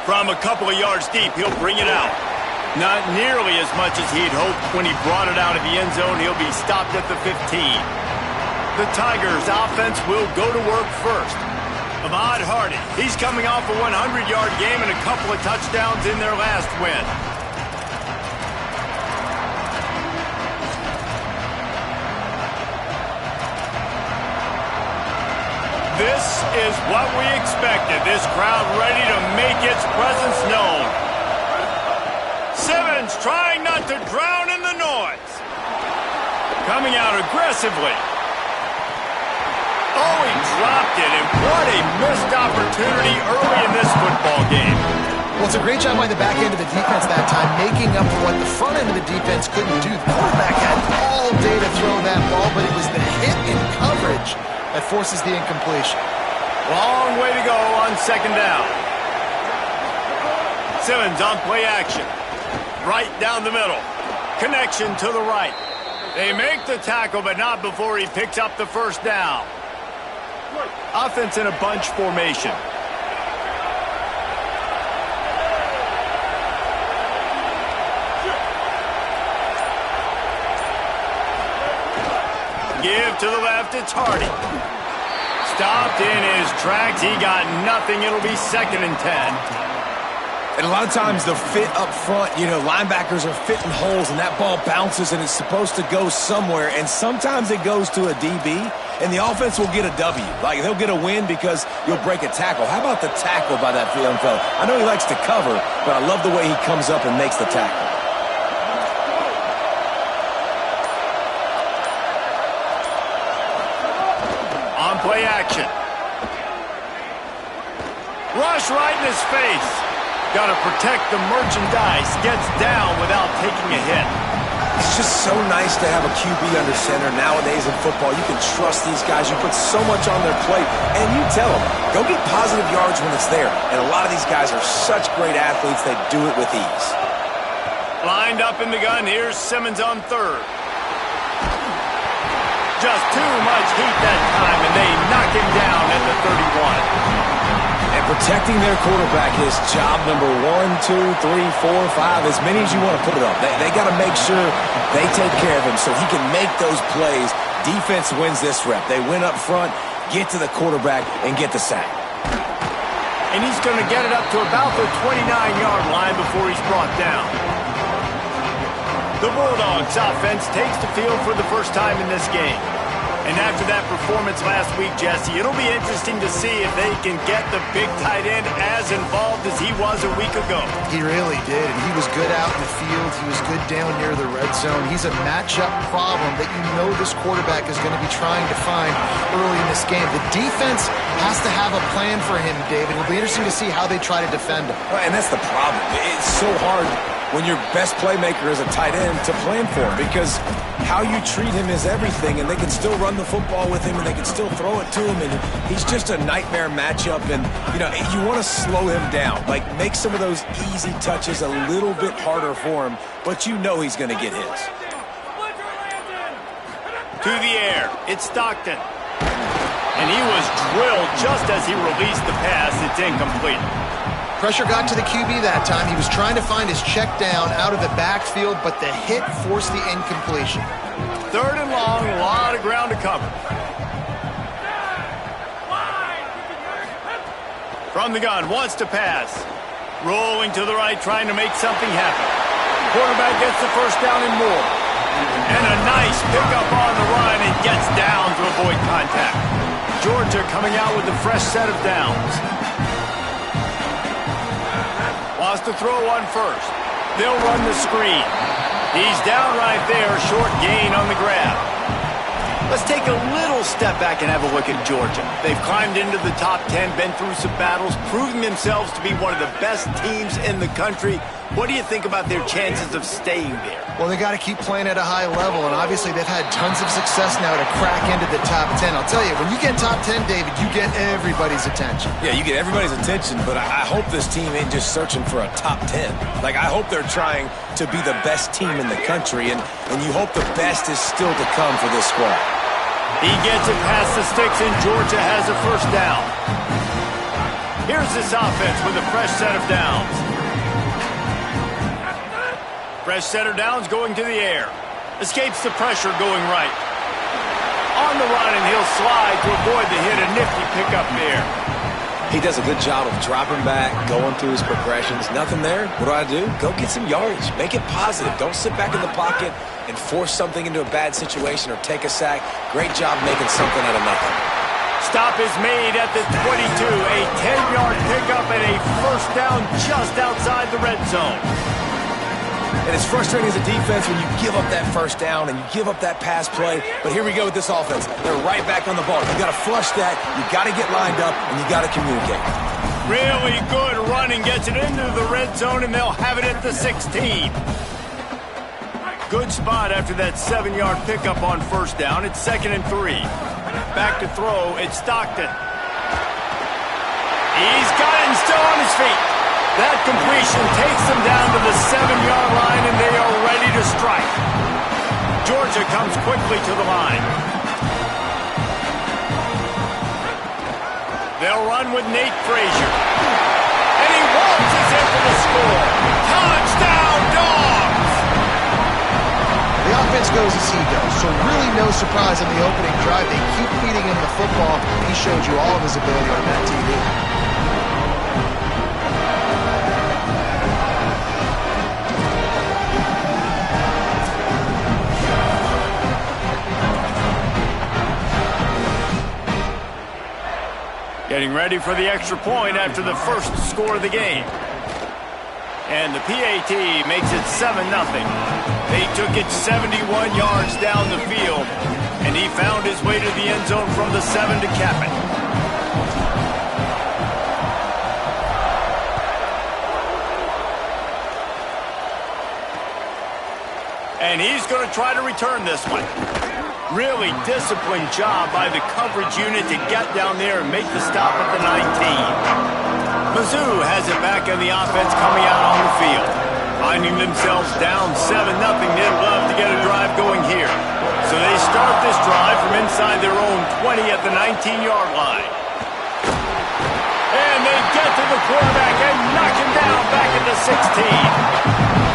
S1: From a couple of yards deep, he'll bring it out. Not nearly as much as he'd hoped when he brought it out of the end zone. He'll be stopped at the 15. The Tigers' offense will go to work first. Ahmad Hardy, he's coming off a 100-yard game and a couple of touchdowns in their last win. This is what we expected. This crowd ready to make its presence known. Simmons trying not to drown in the noise. Coming out aggressively. Oh, he dropped it, and what a missed opportunity early in this football game.
S4: Well, it's a great job by the back end of the defense that time, making up for what the front end of the defense couldn't do. The quarterback had all day to throw that ball, but it was the hit in coverage that forces the incompletion.
S1: Long way to go on second down. Simmons on play action. Right down the middle. Connection to the right. They make the tackle, but not before he picks up the first down. Offense in a bunch formation. Give to the left, it's Hardy. Stopped in his tracks. He got nothing. It'll be 2nd and 10.
S3: And a lot of times the fit up front, you know, linebackers are fitting holes and that ball bounces and it's supposed to go somewhere. And sometimes it goes to a DB and the offense will get a W. Like they'll get a win because you'll break a tackle. How about the tackle by that young fella? I know he likes to cover, but I love the way he comes up and makes the tackle.
S1: On play action. Rush right in his face. Got to protect the merchandise. Gets down without taking a hit.
S3: It's just so nice to have a QB under center nowadays in football. You can trust these guys. You put so much on their plate. And you tell them, go get positive yards when it's there. And a lot of these guys are such great athletes, they do it with ease.
S1: Lined up in the gun. Here's Simmons on third. Just too much heat that time, and they knock him down at the 31.
S3: And protecting their quarterback is job number 1, 2, 3, 4, 5, as many as you want to put it up. They got to make sure they take care of him so he can make those plays. Defense wins this rep. They win up front, get to the quarterback, and get the sack.
S1: And he's going to get it up to about the 29-yard line before he's brought down. The Bulldogs offense takes the field for the first time in this game. And after that performance last week, Jesse, it'll be interesting to see if they can get the big tight end as involved as he was a week ago.
S4: He really did, and he was good out in the field. He was good down near the red zone. He's a matchup problem that you know this quarterback is going to be trying to find early in this game. The defense has to have a plan for him, David. It'll be interesting to see how they try to defend him.
S3: Well, and that's the problem. It's so hard when your best playmaker is a tight end to plan for him because how you treat him is everything, and they can still run the football with him and they can still throw it to him, and he's just a nightmare matchup. And you know, you want to slow him down, like make some of those easy touches a little bit harder for him, but you know he's going to get his.
S1: To the air, it's Stockton. And he was drilled just as he released the pass. It's incomplete.
S4: Pressure got to the QB that time. He was trying to find his check down out of the backfield, but the hit forced the incompletion.
S1: 3rd and long, a lot of ground to cover. From the gun, wants to pass. Rolling to the right, trying to make something happen. Quarterback gets the first down and more. And a nice pickup on the run and gets down to avoid contact. Georgia coming out with a fresh set of downs. Wants to throw one first. They'll run the screen. He's down right there, short gain on the grab. Let's take a little step back and have a look at Georgia. They've climbed into the top 10, been through some battles, proving themselves to be one of the best teams in the country. What do you think about their chances of staying there?
S4: Well, they got to keep playing at a high level, and obviously they've had tons of success now to crack into the top 10. I'll tell you, when you get top 10, David, you get everybody's attention.
S3: Yeah, you get everybody's attention, but I hope this team ain't just searching for a top 10. Like, I hope they're trying to be the best team in the country, and you hope the best is still to come for this squad.
S1: He gets it past the sticks, and Georgia has a first down. Here's this offense with a fresh set of downs. Fresh set of downs going to the air. Escapes the pressure going right. On the run, and he'll slide to avoid the hit. A nifty pickup there.
S3: He does a good job of dropping back, going through his progressions. Nothing there. What do? Go get some yardage. Make it positive. Don't sit back in the pocket and force something into a bad situation or take a sack. Great job making something out of nothing.
S1: Stop is made at the 22. A 10-yard pickup and a first down just outside the red zone.
S3: And it's frustrating as a defense when you give up that first down and you give up that pass play. But here we go with this offense. They're right back on the ball. You got to flush that. You got to get lined up, and you got to communicate.
S1: Really good running. Gets it into the red zone, and they'll have it at the 16. Good spot after that 7-yard pickup on first down. It's 2nd and 3. Back to throw. It's Stockton. He's got it and still on his feet. That completion takes them down to the 7-yard line, and they are ready to strike. Georgia comes quickly to the line. They'll run with Nate Frazier. And he waltzes in for the score. Touchdown, Dogs!
S4: The offense goes as he goes, so really no surprise in the opening drive. They keep feeding him the football. He showed you all of his ability on that TV.
S1: Getting ready for the extra point after the first score of the game. And the PAT makes it 7-0. They took it 71 yards down the field, and he found his way to the end zone from the 7 to cap it. And he's going to try to return this one. Really disciplined job by the coverage unit to get down there and make the stop at the 19. Mizzou has it back in the offense coming out on the field. Finding themselves down 7-0, they'd love to get a drive going here. So they start this drive from inside their own 20 at the 19-yard line. And they get to the quarterback and knock him down back at the 16.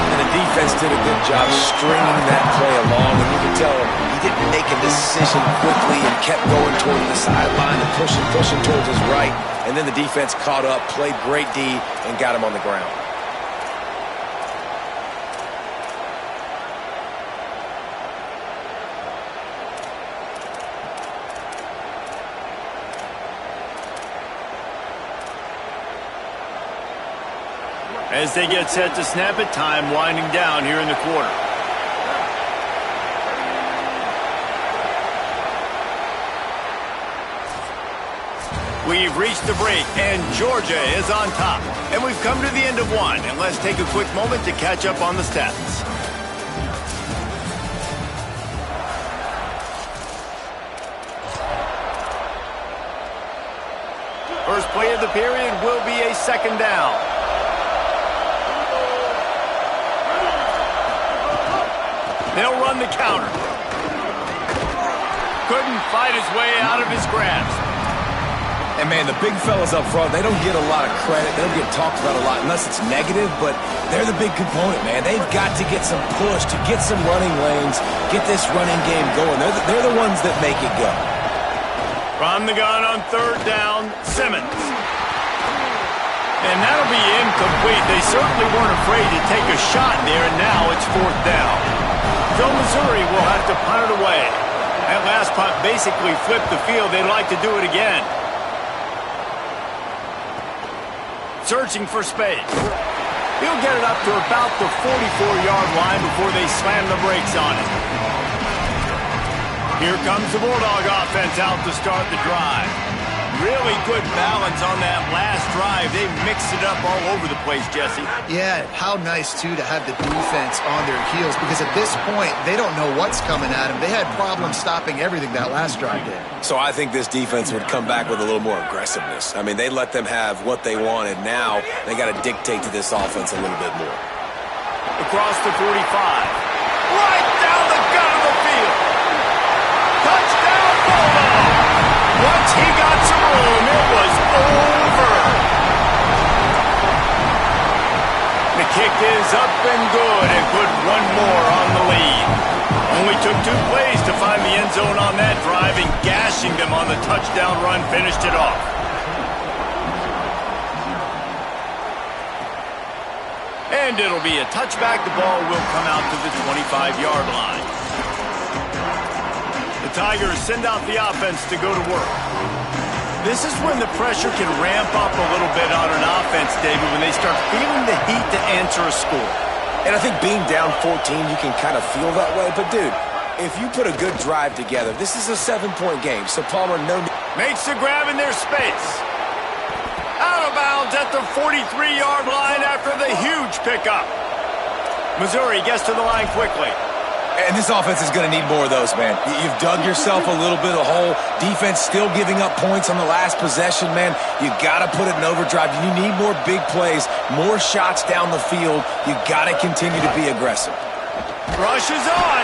S3: And the defense did a good job stringing that play along, and you can tell he didn't make a decision quickly and kept going toward the sideline and pushing towards his right. And then the defense caught up, played great D, and got him on the ground.
S1: As they get set to snap it, time winding down here in the quarter. We've reached the break, and Georgia is on top. And we've come to the end of one, and let's take a quick moment to catch up on the stats. First play of the period will be a 2nd down. They'll run the counter. Couldn't fight his way out of his grasp.
S3: And, man, the big fellas up front, they don't get a lot of credit. They don't get talked about a lot unless it's negative, but they're the big component, man. They've got to get some push, to get some running lanes, get this running game going. They're the ones that make it go.
S1: From the gun on 3rd down, Simmons. And that'll be incomplete. They certainly weren't afraid to take a shot there, and now it's 4th down. So Missouri will have to punt it away. That last punt basically flipped the field. They'd like to do it again. Searching for space. He'll get it up to about the 44-yard line before they slam the brakes on it. Here comes the Bulldog offense out to start the drive. Really good balance on that last drive. They mixed it up all over the place, Jesse.
S4: Yeah, how nice, too, to have the defense on their heels, because at this point, they don't know what's coming at them. They had problems stopping everything that last drive did.
S3: So I think this defense would come back with a little more aggressiveness. I mean, they let them have what they wanted. Now they got to dictate to this offense a little bit more.
S1: Across the 45. Right down the gut of the field. Touchdown, Bulldog! Once he got some room, it was over. kick is up and good and put one more on the lead. Only took 2 plays to find the end zone on that drive, and gashing them on the touchdown run finished it off. And it'll be a touchback. The ball will come out to the 25-yard line. The Tigers send out the offense to go to work. This is when the pressure can ramp up a little bit on an offense, David, when they start feeling the heat to answer a score.
S3: And I think being down 14, you can kind of feel that way. But, dude, if you put a good drive together, this is a 7-point game. So, Palmer, no need.
S1: Makes the grab in their space. Out of bounds at the 43-yard line after the huge pickup. Missouri gets to the line quickly.
S3: And this offense is going to need more of those, man. You've dug yourself a little bit of hole. Defense still giving up points on the last possession, man. You got to put it in overdrive. You need more big plays, more shots down the field. You got to continue to be aggressive.
S1: Rush is on.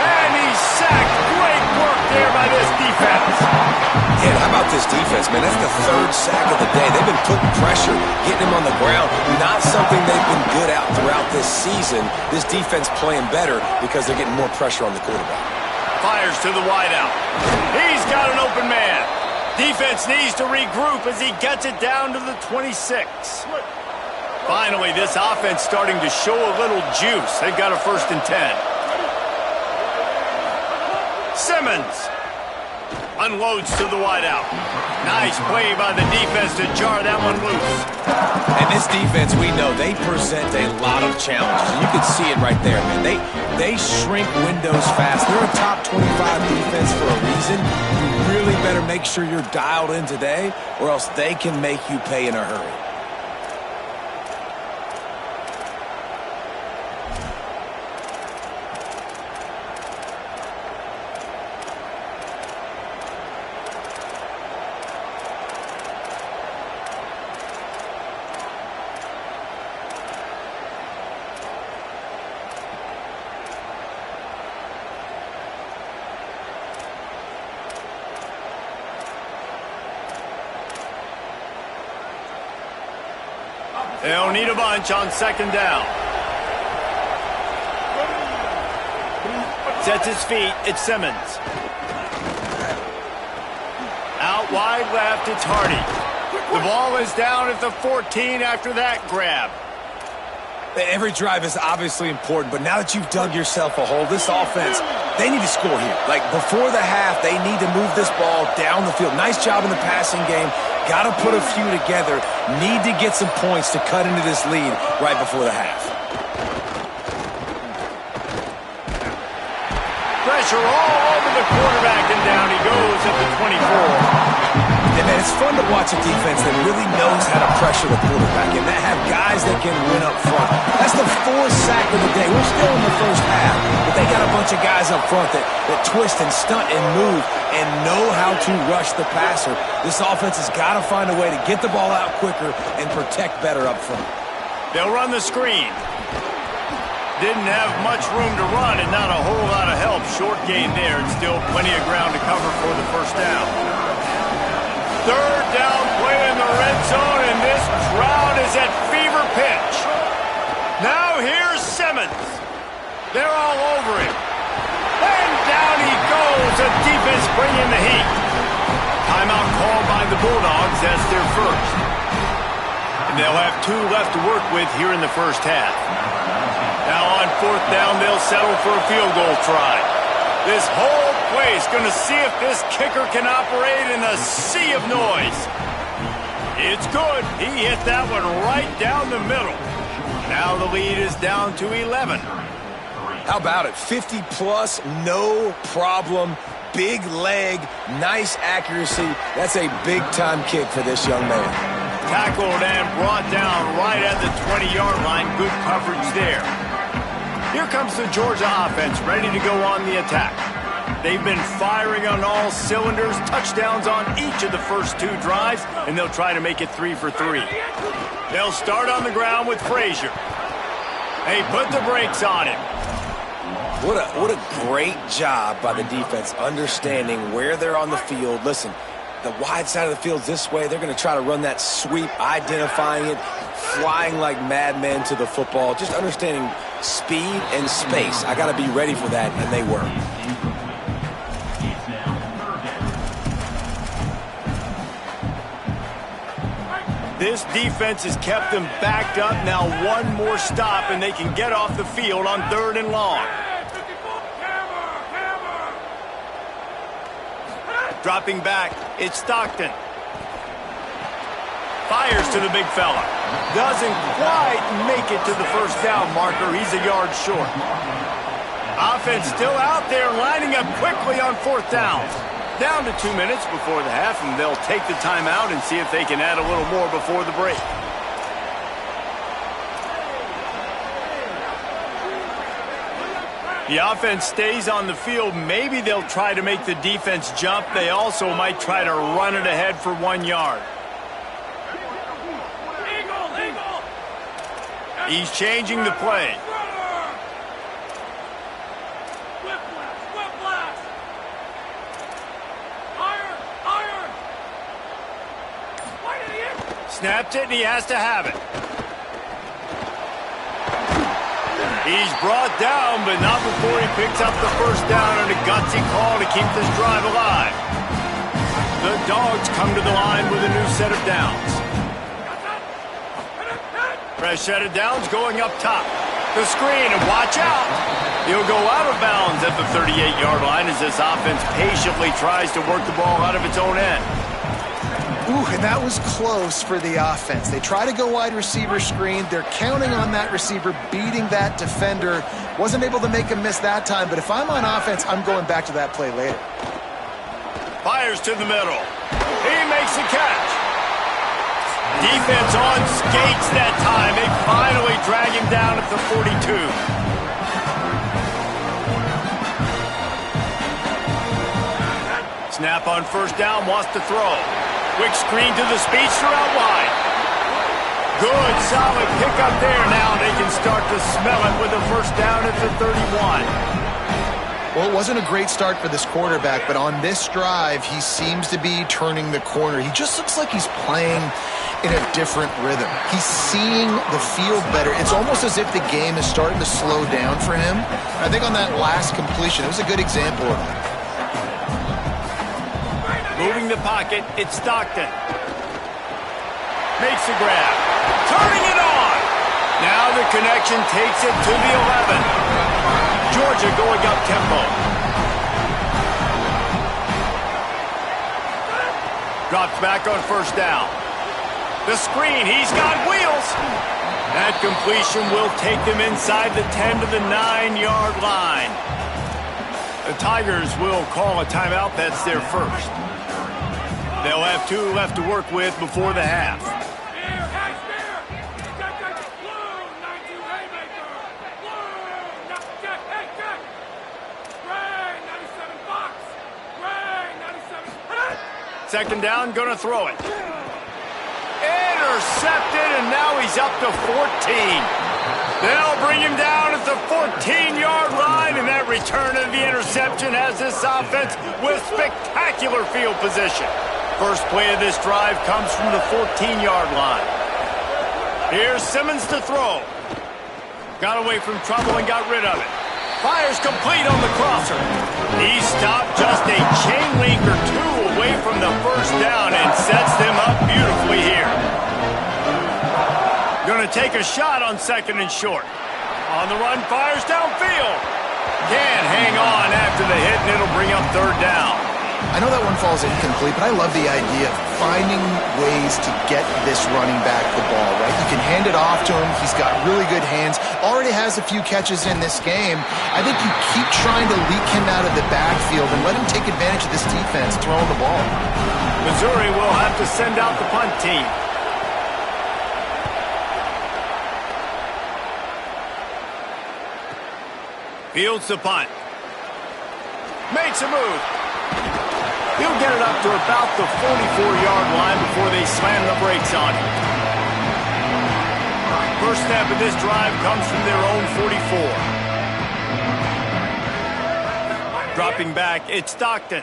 S1: And he's sacked. Great work there by this defense.
S3: Yeah, how about this defense, man? That's the 3rd sack of the day. They've been putting pressure, getting him on the ground. Not something they've been good at throughout this season. This defense playing better because they're getting more pressure on the quarterback.
S1: Fires to the wideout. He's got an open man. Defense needs to regroup as he gets it down to the 26. Finally, this offense starting to show a little juice. They've got a 1st and 10. Simmons unloads to the wideout. Nice play by the defense to jar that one loose.
S3: And this defense, we know, they present a lot of challenges. You can see it right there, man. They shrink windows fast. They're a top 25 defense for a reason. You really better make sure you're dialed in today, or else they can make you pay in a hurry.
S1: They'll need a bunch on 2nd down. Sets his feet. It's Simmons. Out wide left, it's Hardy. The ball is down at the 14 after that grab.
S3: Every drive is obviously important, but now that you've dug yourself a hole, this offense, they need to score here. Like, before the half, they need to move this ball down the field. Nice job in the passing game. Got to put a few together. Need to get some points to cut into this lead right before the half.
S1: Pressure all over the quarterback, and down he goes at the 24.
S3: And man, it's fun to watch a defense that really knows how to pressure the quarterback and that have guys that can win up front. That's the 4th sack of the day. We're still in the 1st half, but they got a bunch of guys up front that twist and stunt and move and know how to rush the passer. This offense has got to find a way to get the ball out quicker and protect better up front.
S1: They'll run the screen. Didn't have much room to run and not a whole lot of help. Short gain there and still plenty of ground to cover for the 1st down. 3rd down play in the red zone, and this crowd is at fever pitch. Now here's Simmons. They're all over him. And down he goes. The defense bringing the heat. Timeout called by the Bulldogs. That's their 1st. And they'll have 2 left to work with here in the 1st half. Now on 4th down, they'll settle for a field goal try. This whole place going to see if this kicker can operate in a sea of noise. It's good. He hit that one right down the middle. Now the lead is down to 11.
S3: How about it? 50-plus, no problem. Big leg, nice accuracy. That's a big-time kick for this young man.
S1: Tackled and brought down right at the 20-yard line. Good coverage there. Here comes the Georgia offense, ready to go on the attack. They've been firing on all cylinders, touchdowns on each of the first 2 drives, and they'll try to make it 3 for 3. They'll start on the ground with Frazier. They put the brakes on him.
S3: What a great job by the defense understanding where they're on the field. Listen, the wide side of the field's this way. They're going to try to run that sweep, identifying it, flying like madmen to the football, just understanding speed and space. I got to be ready for that, and they were.
S1: This defense has kept them backed up. Now one more stop, and they can get off the field on 3rd and long. Dropping back, it's Stockton. Fires to the big fella. Doesn't quite make it to the first down marker. He's a yard short. Offense still out there, lining up quickly on 4th down. Down to 2 minutes before the half, and they'll take the timeout and see if they can add a little more before the break. The offense stays on the field. Maybe they'll try to make the defense jump. They also might try to run it ahead for 1 yard. He's changing the play. Snapped it, and he has to have it. He's brought down, but not before he picks up the first down on a gutsy call to keep this drive alive. The Dogs come to the line with a new set of downs. Fresh set of downs going up top. The screen, and watch out. He'll go out of bounds at the 38-yard line as this offense patiently tries to work the ball out of its own end.
S4: Ooh, and that was close for the offense. They try to go wide receiver screen. They're counting on that receiver beating that defender. Wasn't able to make him miss that time, but if I'm on offense, I'm going back to that play later.
S1: Fires to the middle. He makes the catch. Defense on skates that time. They finally drag him down at the 42. Snap on first down, wants to throw. Quick screen to the speedster out wide. Good, solid pickup there. Now they can start to smell it with a first down at the 31.
S4: Well, it wasn't a great start for this quarterback, but on this drive, he seems to be turning the corner. He just looks like he's playing in a different rhythm. He's seeing the field better. It's almost as if the game is starting to slow down for him. I think on that last completion, it was a good example of that.
S1: Moving the pocket, it's Stockton. Makes the grab. Turning it on. Now the connection takes it to the 11. Georgia going up tempo. Drops back on first down. The screen, he's got wheels. That completion will take them inside the 10 to the 9-yard line. The Tigers will call a timeout. That's their first. They'll have 2 left to work with before the half. Second down, gonna throw it. Intercepted, and now he's up to 14. They'll bring him down at the 14-yard line, and that return of the interception has this offense with spectacular field position. First play of this drive comes from the 14-yard line. Here's Simmons to throw. Got away from trouble and got rid of it. Fires complete on the crosser. He stopped just a chain link or 2 away from the first down and sets them up beautifully here. Going to take a shot on 2nd and short. On the run, fires downfield. Can't hang on after the hit, and it'll bring up 3rd down.
S4: I know that one falls incomplete, but I love the idea of finding ways to get this running back the ball, right? You can hand it off to him. He's got really good hands. Already has a few catches in this game. I think you keep trying to leak him out of the backfield and let him take advantage of this defense throwing the ball.
S1: Missouri will have to send out the punt team. Fields the punt. Makes a move. He'll get it up to about the 44-yard line before they slam the brakes on him. First snap of this drive comes from their own 44. Dropping back, it's Stockton.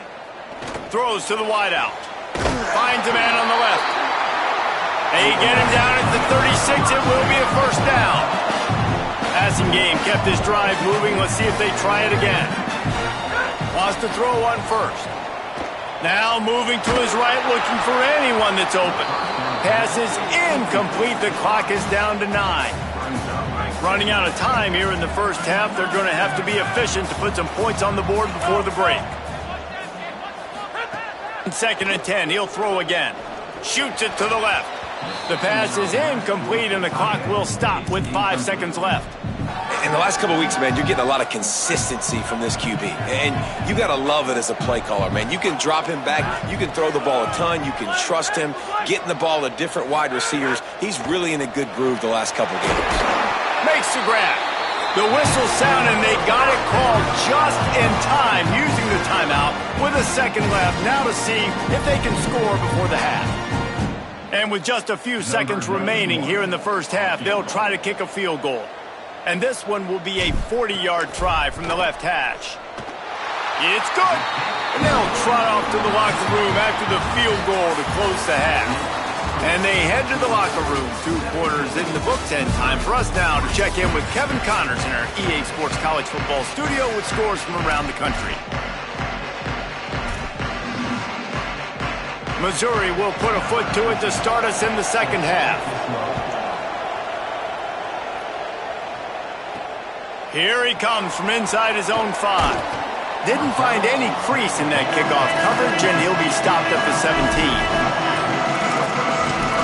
S1: Throws to the wideout. Finds a man on the left. They get him down at the 36. It will be a first down. Passing game kept this drive moving. Let's see if they try it again. Wants to throw one first. Now moving to his right, looking for anyone that's open. Pass is incomplete. The clock is down to 9. Running out of time here in the first half. They're going to have to be efficient to put some points on the board before the break. 2nd and 10. He'll throw again. Shoots it to the left. The pass is incomplete, and the clock will stop with 5 seconds left.
S3: In the last couple of weeks, man, you're getting a lot of consistency from this QB. And you got to love it as a play caller, man. You can drop him back. You can throw the ball a ton. You can trust him. Getting the ball to different wide receivers. He's really in a good groove the last couple of games.
S1: Makes the grab. The whistle sounded, and they got it called just in time, using the timeout with a second left. Now to see if they can score before the half. And with just a few seconds remaining here in the first half, they'll try to kick a field goal. And this one will be a 40-yard try from the left hash. It's good. And they'll trot off to the locker room after the field goal to close the half. And they head to the locker room. 2 quarters in the books, and time for us now to check in with Kevin Connors in our EA Sports College Football studio with scores from around the country. Missouri will put a foot to it to start us in the second half. Here he comes from inside his own 5. Didn't find any crease in that kickoff coverage, and he'll be stopped at the 17.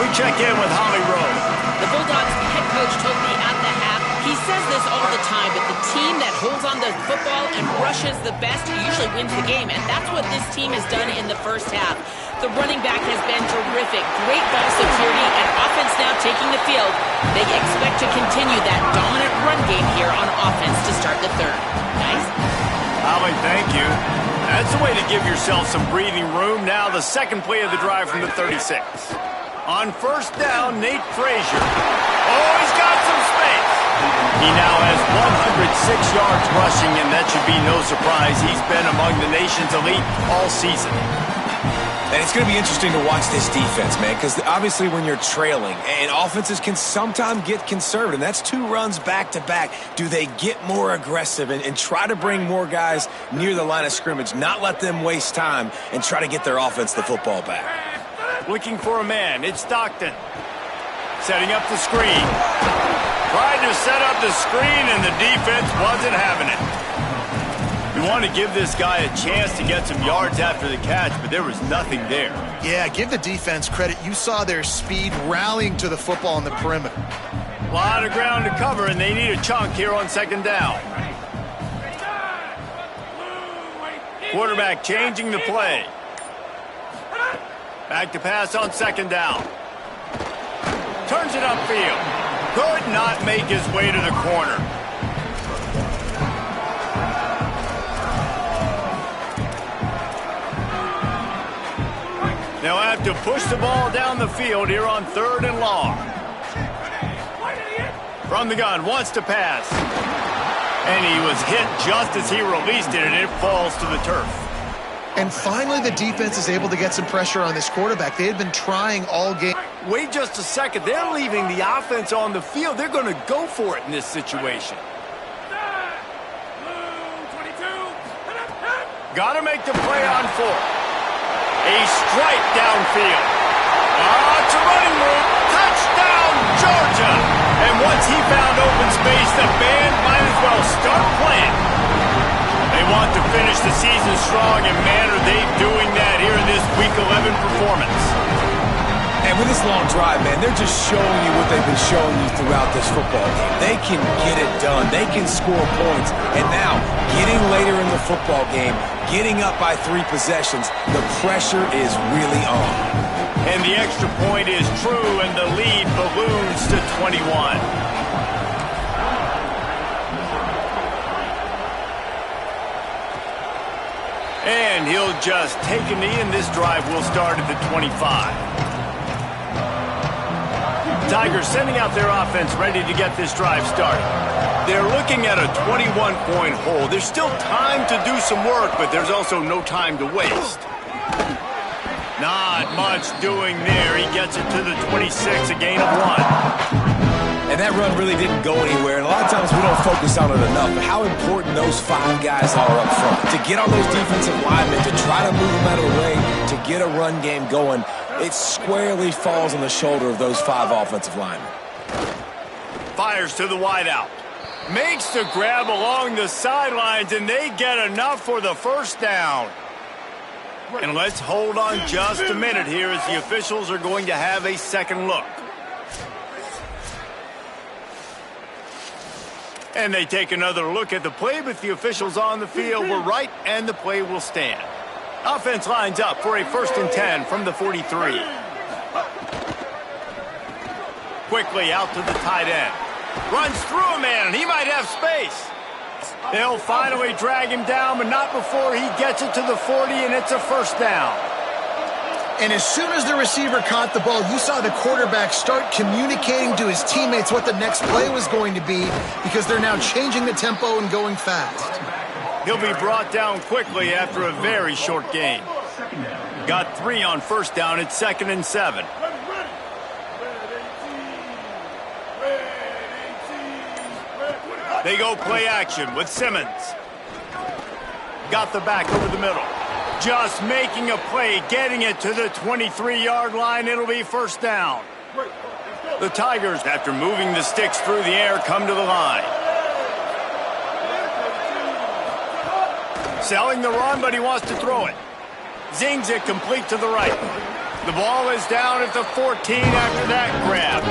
S1: We check in with Holly Rowe.
S2: The Bulldogs head coach told me at the half, he says this all the time, but the team that holds on to the football and rushes the best usually wins the game, and that's what this team has done in the first half. The running back has been terrific. Great ball security and offense now taking the field. They expect to continue that dominant run game here on offense to start the third. Guys?
S1: Holly, thank you. That's the way to give yourself some breathing room. Now the second play of the drive from the 36. On first down, Nate Frazier. Oh, he's got some space. He now has 106 yards rushing, and that should be no surprise. He's been among the nation's elite all season.
S3: And it's going to be interesting to watch this defense, man, because obviously when you're trailing, and offenses can sometimes get conservative, and that's 2 runs back-to-back. Do they get more aggressive and try to bring more guys near the line of scrimmage, not let them waste time, and try to get their offense the football back?
S1: Looking for a man. It's Stockton. Setting up the screen. Tried to set up the screen, and the defense wasn't having it. You want to give this guy a chance to get some yards after the catch, but there was nothing there.
S4: Yeah, give the defense credit. You saw their speed rallying to the football on the perimeter.
S1: A lot of ground to cover, and they need a chunk here on second down. Quarterback changing the play. Back to pass on second down. Turns it upfield. Could not make his way to the corner. They'll have to push the ball down the field here on 3rd and long. From the gun, wants to pass. And he was hit just as he released it, and it falls to the turf.
S4: And finally, the defense is able to get some pressure on this quarterback. They had been trying all game.
S1: Wait just a second. They're leaving the offense on the field. They're going to go for it in this situation. Got to make the play on 4th. A strike downfield. It's a running move. Touchdown, Georgia. And once he found open space, the band might as well start playing. They want to finish the season strong, and man, are they doing that here in this Week 11 performance.
S3: And with this long drive, man, they're just showing you what they've been showing you throughout this football game. They can get it done. They can score points. And now, getting later in the football game, getting up by 3 possessions, the pressure is really on.
S1: And the extra point is true, and the lead balloons to 21. And he'll just take a knee, and this drive will start at the 25. Tigers sending out their offense ready to get this drive started. They're looking at a 21-point hole. There's still time to do some work, but there's also no time to waste. Not much doing there. He gets it to the 26, a gain of 1.
S3: And that run really didn't go anywhere. And a lot of times we don't focus on it enough. But how important those 5 guys are up front. To get on those defensive linemen, to try to move them out of the way, to get a run game going, it squarely falls on the shoulder of those 5 offensive linemen.
S1: Fires to the wideout. Makes the grab along the sidelines, and they get enough for the first down. And let's hold on just a minute here as the officials are going to have a second look. And they take another look at the play, but the officials on the field were right, and the play will stand. Offense lines up for a 1st and 10 from the 43. Quickly out to the tight end. Runs through a man, and he might have space. They'll finally drag him down, but not before he gets it to the 40, and it's a first down.
S4: And as soon as the receiver caught the ball, you saw the quarterback start communicating to his teammates what the next play was going to be, because they're now changing the tempo and going fast.
S1: He'll be brought down quickly after a very short gain. Got 3 on first down. It's 2nd and 7. They go play action with Simmons. Got the back over the middle. Just making a play, getting it to the 23-yard line. It'll be first down. The Tigers, after moving the sticks through the air, come to the line. Selling the run, but he wants to throw it. Zings it complete to the right. The ball is down at the 14 after that grab.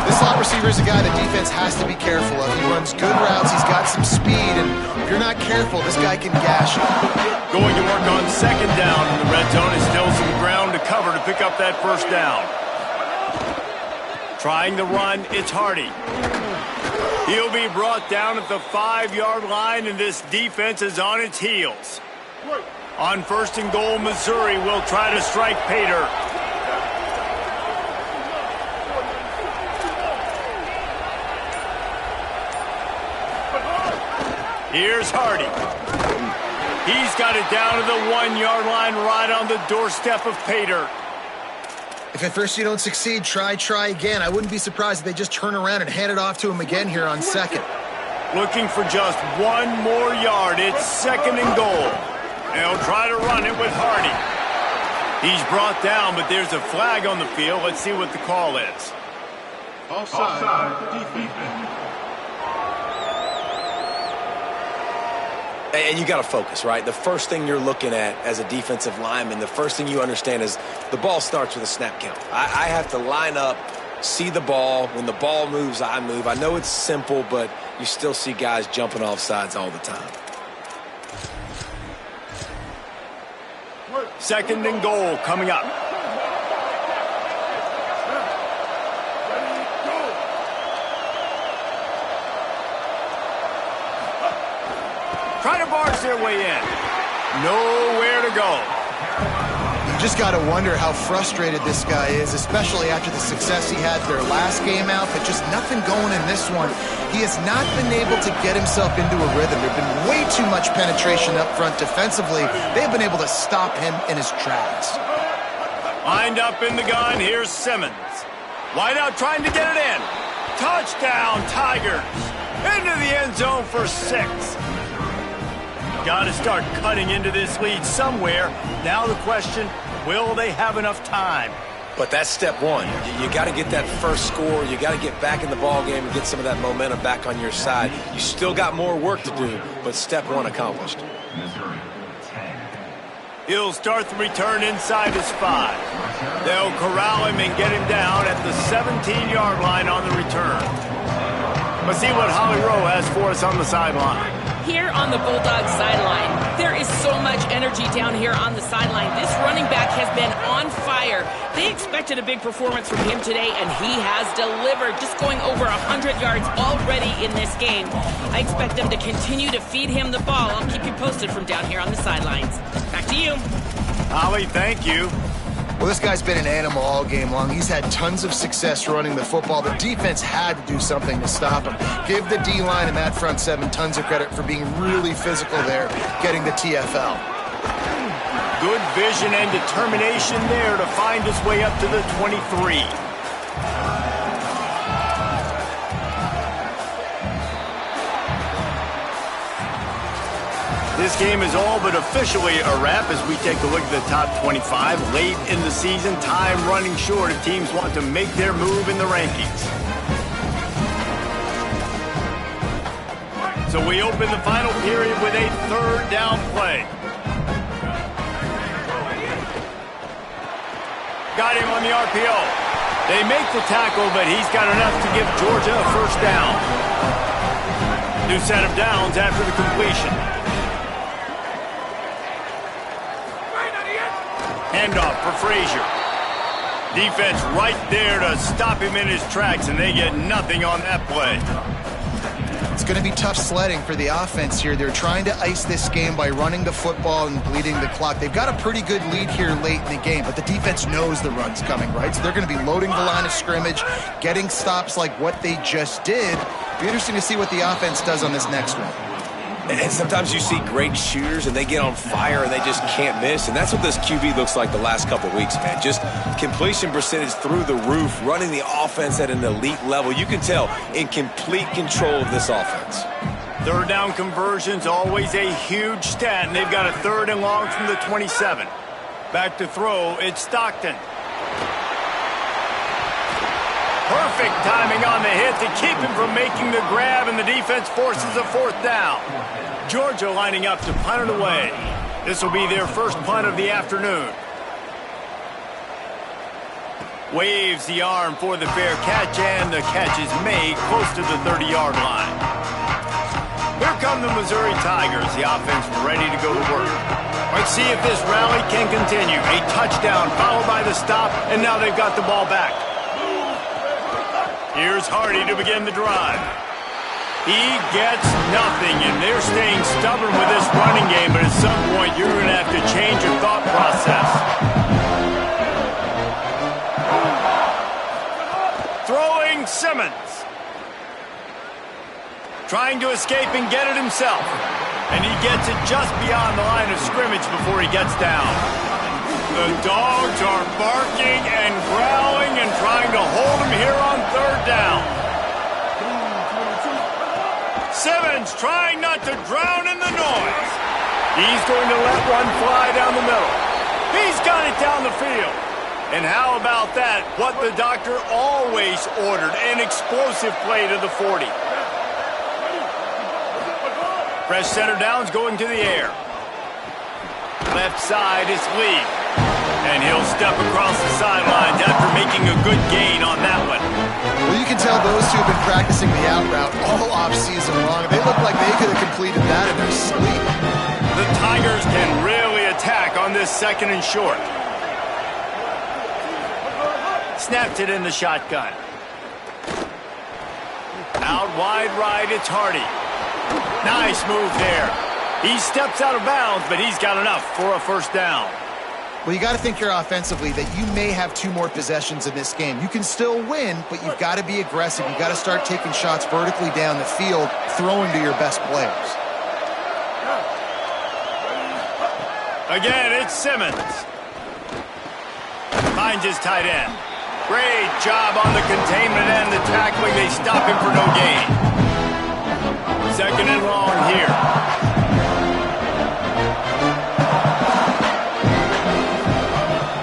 S4: This slot receiver is a guy the defense has to be careful of. He runs good routes, he's got some speed, and if you're not careful, this guy can gash you.
S1: Going to work on 2nd down in the red zone. Is still some ground to cover to pick up that first down. Trying the run, it's Hardy. He'll be brought down at the 5-yard line, and this defense is on its heels. On 1st and goal, Missouri will try to strike Pater. Here's Hardy. He's got it down to the 1-yard line, right on the doorstep of Pater.
S4: If at first you don't succeed, try again. I wouldn't be surprised if they just turn around and hand it off to him again here on 2nd.
S1: Looking for just 1 more yard. It's 2nd and goal. They'll try to run it with Hardy. He's brought down, but there's a flag on the field. Let's see what the call is.
S5: Offside. Defense.
S3: And you got to focus, right? The first thing you're looking at as a defensive lineman, the first thing you understand is the ball starts with a snap count. I have to line up, see the ball. When the ball moves, I move. I know it's simple, but you still see guys jumping off sides all the time.
S1: 2nd and goal coming up. Try to barge their way in. Nowhere to go.
S4: You just got to wonder how frustrated this guy is, especially after the success he had their last game out, but just nothing going in this one. He has not been able to get himself into a rhythm. There's been way too much penetration up front defensively. They've been able to stop him in his tracks.
S1: Lined up in the gun, here's Simmons. Wide out trying to get it in. Touchdown, Tigers. Into the end zone for 6. Got to start cutting into this lead somewhere. Now the question, will they have enough time?
S3: But that's step one. You got to get that first score. You got to get back in the ball game and get some of that momentum back on your side. You still got more work to do, but step 1 accomplished.
S1: He'll start the return inside his 5. They'll corral him and get him down at the 17-yard line on the return. Let's see what Holly Rowe has for us on the sideline.
S2: Here on the Bulldogs sideline, there is so much energy down here on the sideline. This running back has been on fire. They expected a big performance from him today, and he has delivered, just going over 100 yards already in this game. I expect them to continue to feed him the ball. I'll keep you posted from down here on the sidelines. Back to you.
S1: Holly, thank you.
S4: Well, this guy's been an animal all game long. He's had tons of success running the football. The defense had to do something to stop him. Give the D-line and that front 7 tons of credit for being really physical there, getting the TFL.
S1: good vision and determination there to find his way up to the 23. This game is all but officially a wrap as we take a look at the top 25. Late in the season, time running short if teams want to make their move in the rankings. So we open the final period with a third down play. Got him on the RPO. They make the tackle, but he's got enough to give Georgia a first down. New set of downs after the completion. Handoff for Frazier. Defense right there to stop him in his tracks, and they get nothing on that play.
S4: It's going to be tough sledding for the offense here. They're trying to ice this game by running the football and bleeding the clock. They've got a pretty good lead here late in the game, but the defense knows the run's coming, right? So they're going to be loading the line of scrimmage, getting stops like what they just did. Be interesting to see what the offense does on this next one.
S3: And sometimes you see great shooters and they get on fire and they just can't miss. And that's what this QB looks like the last couple of weeks, man. Just completion percentage through the roof, running the offense at an elite level. You can tell in complete control of this offense.
S1: Third down conversions, always a huge stat, and they've got a 3rd and long from the 27. Back to throw, it's Stockton. Perfect timing on the hit to keep him from making the grab, and the defense forces a 4th down. Georgia lining up to punt it away. This will be their first punt of the afternoon. Waves the arm for the fair catch, and the catch is made close to the 30-yard line. Here come the Missouri Tigers, the offense ready to go to work. Let's see if this rally can continue. A touchdown followed by the stop, and now they've got the ball back. Here's Hardy to begin the drive. He gets nothing, and they're staying stubborn with this running game, but at some point you're going to have to change your thought process. Throwing Simmons. Trying to escape and get it himself. And he gets it just beyond the line of scrimmage before he gets down. The dogs are barking and growling and trying to hold him here on 3rd down. Simmons trying not to drown in the noise. He's going to let one fly down the middle. He's got it down the field. And how about that? What the doctor always ordered, an explosive play to the 40. Fresh center downs going to the air. Left side is Lee. And he'll step across the sidelines after making a good gain on that one.
S4: Well, you can tell those two have been practicing the out route all off-season long. They look like they could have completed that in their sleep.
S1: The Tigers can really attack on this 2nd and short. Snapped it in the shotgun. Out wide right, it's Hardy. Nice move there. He steps out of bounds, but he's got enough for a first down.
S4: Well, you got to think here offensively that you may have 2 more possessions in this game. You can still win, but you've got to be aggressive. You've got to start taking shots vertically down the field, throwing to your best players.
S1: Again, it's Simmons. Finds his tight end. Great job on the containment and the tackling. They stop him for no gain. 2nd and long here.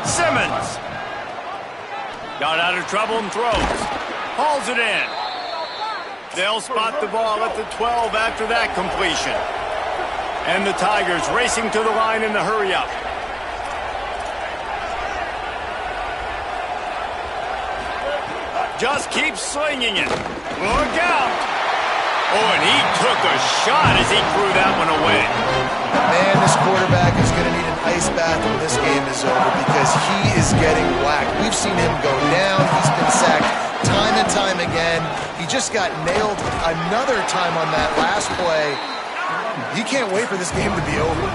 S1: Simmons. Got out of trouble and throws. Hauls it in. They'll spot the ball at the 12 after that completion. And the Tigers racing to the line in the hurry-up. Just keep slinging it. Look out. Oh, and he took a shot as he threw that one away.
S4: Man, this quarterback is going to need an ice bath when this game is over because he is getting whacked. We've seen him go down. He's been sacked time and time again. He just got nailed another time on that last play. He can't wait for this game to be over.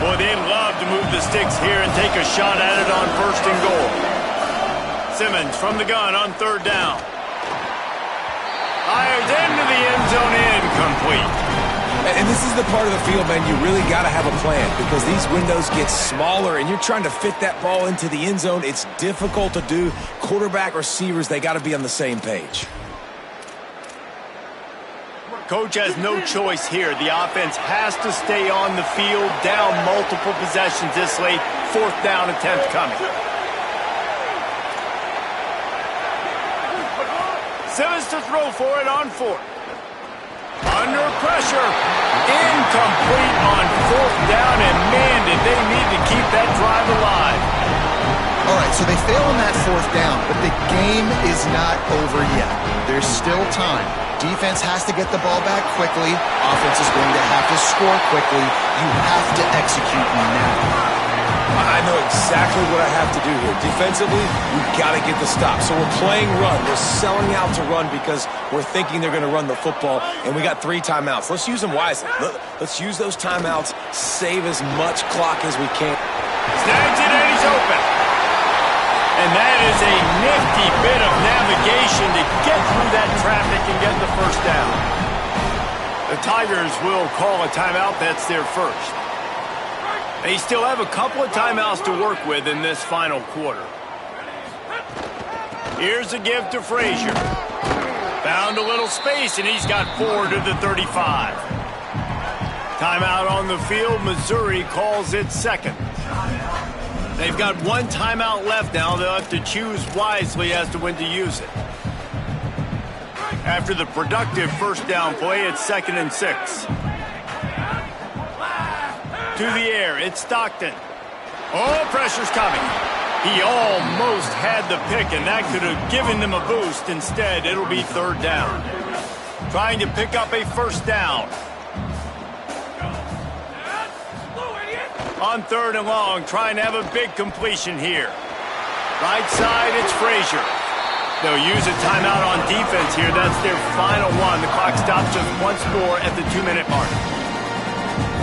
S1: Boy, they'd love to move the sticks here and take a shot at it on 1st and goal. Simmons from the gun on 3rd down. Fires into the end zone, incomplete.
S3: And this is the part of the field, man, you really got to have a plan because these windows get smaller and you're trying to fit that ball into the end zone. It's difficult to do. Quarterback, receivers, they got to be on the same page.
S1: Coach has no choice here. The offense has to stay on the field, down multiple possessions this late. 4th down attempt coming. Simmons to throw for it on 4th. Under pressure. Incomplete on 4th down, and man, did they need to keep that drive alive.
S4: All right, so they fail on that 4th down, but the game is not over yet. There's still time. Defense has to get the ball back quickly. Offense is going to have to score quickly. You have to execute now.
S3: I know exactly what I have to do here. Defensively, we've got to get the stop. So we're playing run. We're selling out to run because we're thinking they're going to run the football, and we got 3 timeouts. Let's use them wisely. Let's use those timeouts, save as much clock as we can.
S1: Snags it, and he's open. And that is a nifty bit of navigation to get through that traffic and get the 1st down. The Tigers will call a timeout. That's their first. They still have a couple of timeouts to work with in this final quarter. Here's a give to Frazier. Found a little space, and he's got 4 to the 35. Timeout on the field. Missouri calls it second. They've got 1 timeout left now. They'll have to choose wisely as to when to use it. After the productive 1st down play, it's 2nd and 6. To the air, it's Stockton. Oh, pressure's coming. He almost had the pick, and that could have given them a boost. Instead, it'll be 3rd down. Trying to pick up a 1st down. On 3rd and long, trying to have a big completion here. Right side, it's Frazier. They'll use a timeout on defense here. That's their final one. The clock stops just once more at the 2-minute mark.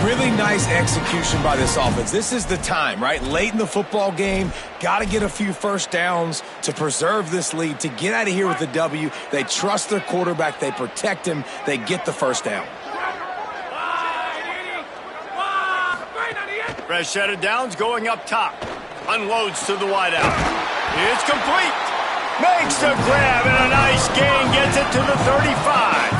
S3: Really nice execution by this offense. This is the time, right? Late in the football game, got to get a few 1st downs to preserve this lead, to get out of here with the W. They trust their quarterback. They protect him. They get the 1st down.
S1: Fresh set of downs going up top. Unloads to the wideout. It's complete. Makes the grab and a nice gain. Gets it to the 35.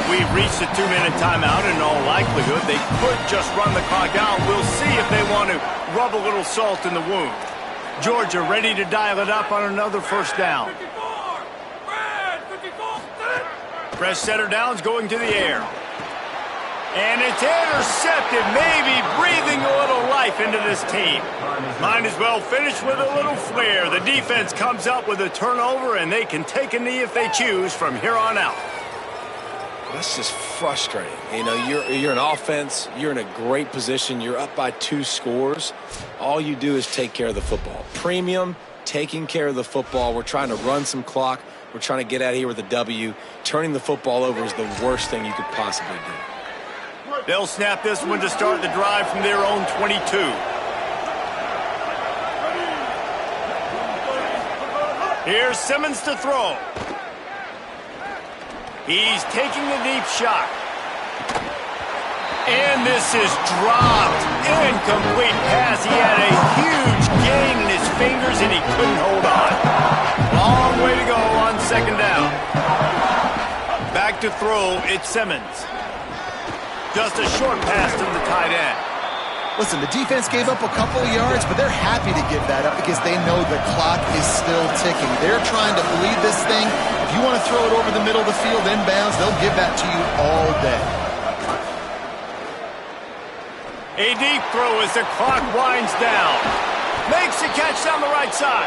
S1: We've reached a 2-minute timeout. In all likelihood, they could just run the clock out. We'll see if they want to rub a little salt in the wound. Georgia ready to dial it up on another 1st down. Fresh set of downs going to the air. And it's intercepted, maybe breathing a little life into this team. Might as well finish with a little flair. The defense comes up with a turnover, and they can take a knee if they choose from here on out.
S3: That's just frustrating. You know, you're an offense. You're in a great position. You're up by 2 scores. All you do is take care of the football. Premium, taking care of the football. We're trying to run some clock. We're trying to get out of here with a W. Turning the football over is the worst thing you could possibly do.
S1: They'll snap this one to start the drive from their own 22. Here's Simmons to throw. He's taking the deep shot. And this is dropped. Incomplete pass. He had a huge gain in his fingers, and he couldn't hold on. Long way to go on 2nd down. Back to throw, it's Simmons. Just a short pass to the tight end.
S4: Listen, the defense gave up a couple of yards, but they're happy to give that up because they know the clock is still ticking. They're trying to bleed this thing. If you want to throw it over the middle of the field inbounds, they'll give that to you all day.
S1: A deep throw as the clock winds down. Makes the catch down the right side.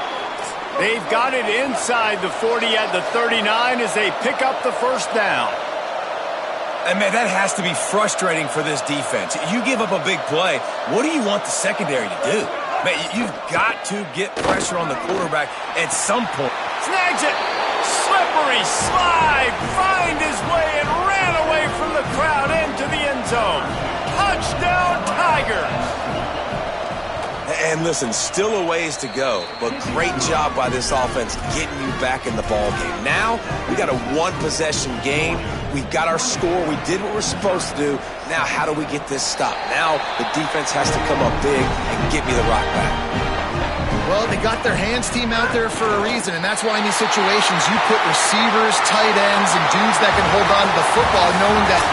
S1: They've got it inside the 40 at the 39 as they pick up the 1st down.
S3: And, man, that has to be frustrating for this defense. You give up a big play. What do you want the secondary to do? Man, you've got to get pressure on the quarterback at some point.
S1: Snags it. Slippery slide. Find his way and ran away from the crowd into the end zone. Touchdown, Tigers.
S3: And listen, still a ways to go, but great job by this offense getting you back in the ball game. Now, we got a one-possession game. We got our score. We did what we're supposed to do. Now, how do we get this stopped? Now, the defense has to come up big and get me the rock back.
S4: Well, they got their hands team out there for a reason, and that's why in these situations you put receivers, tight ends, and dudes that can hold on to the football knowing that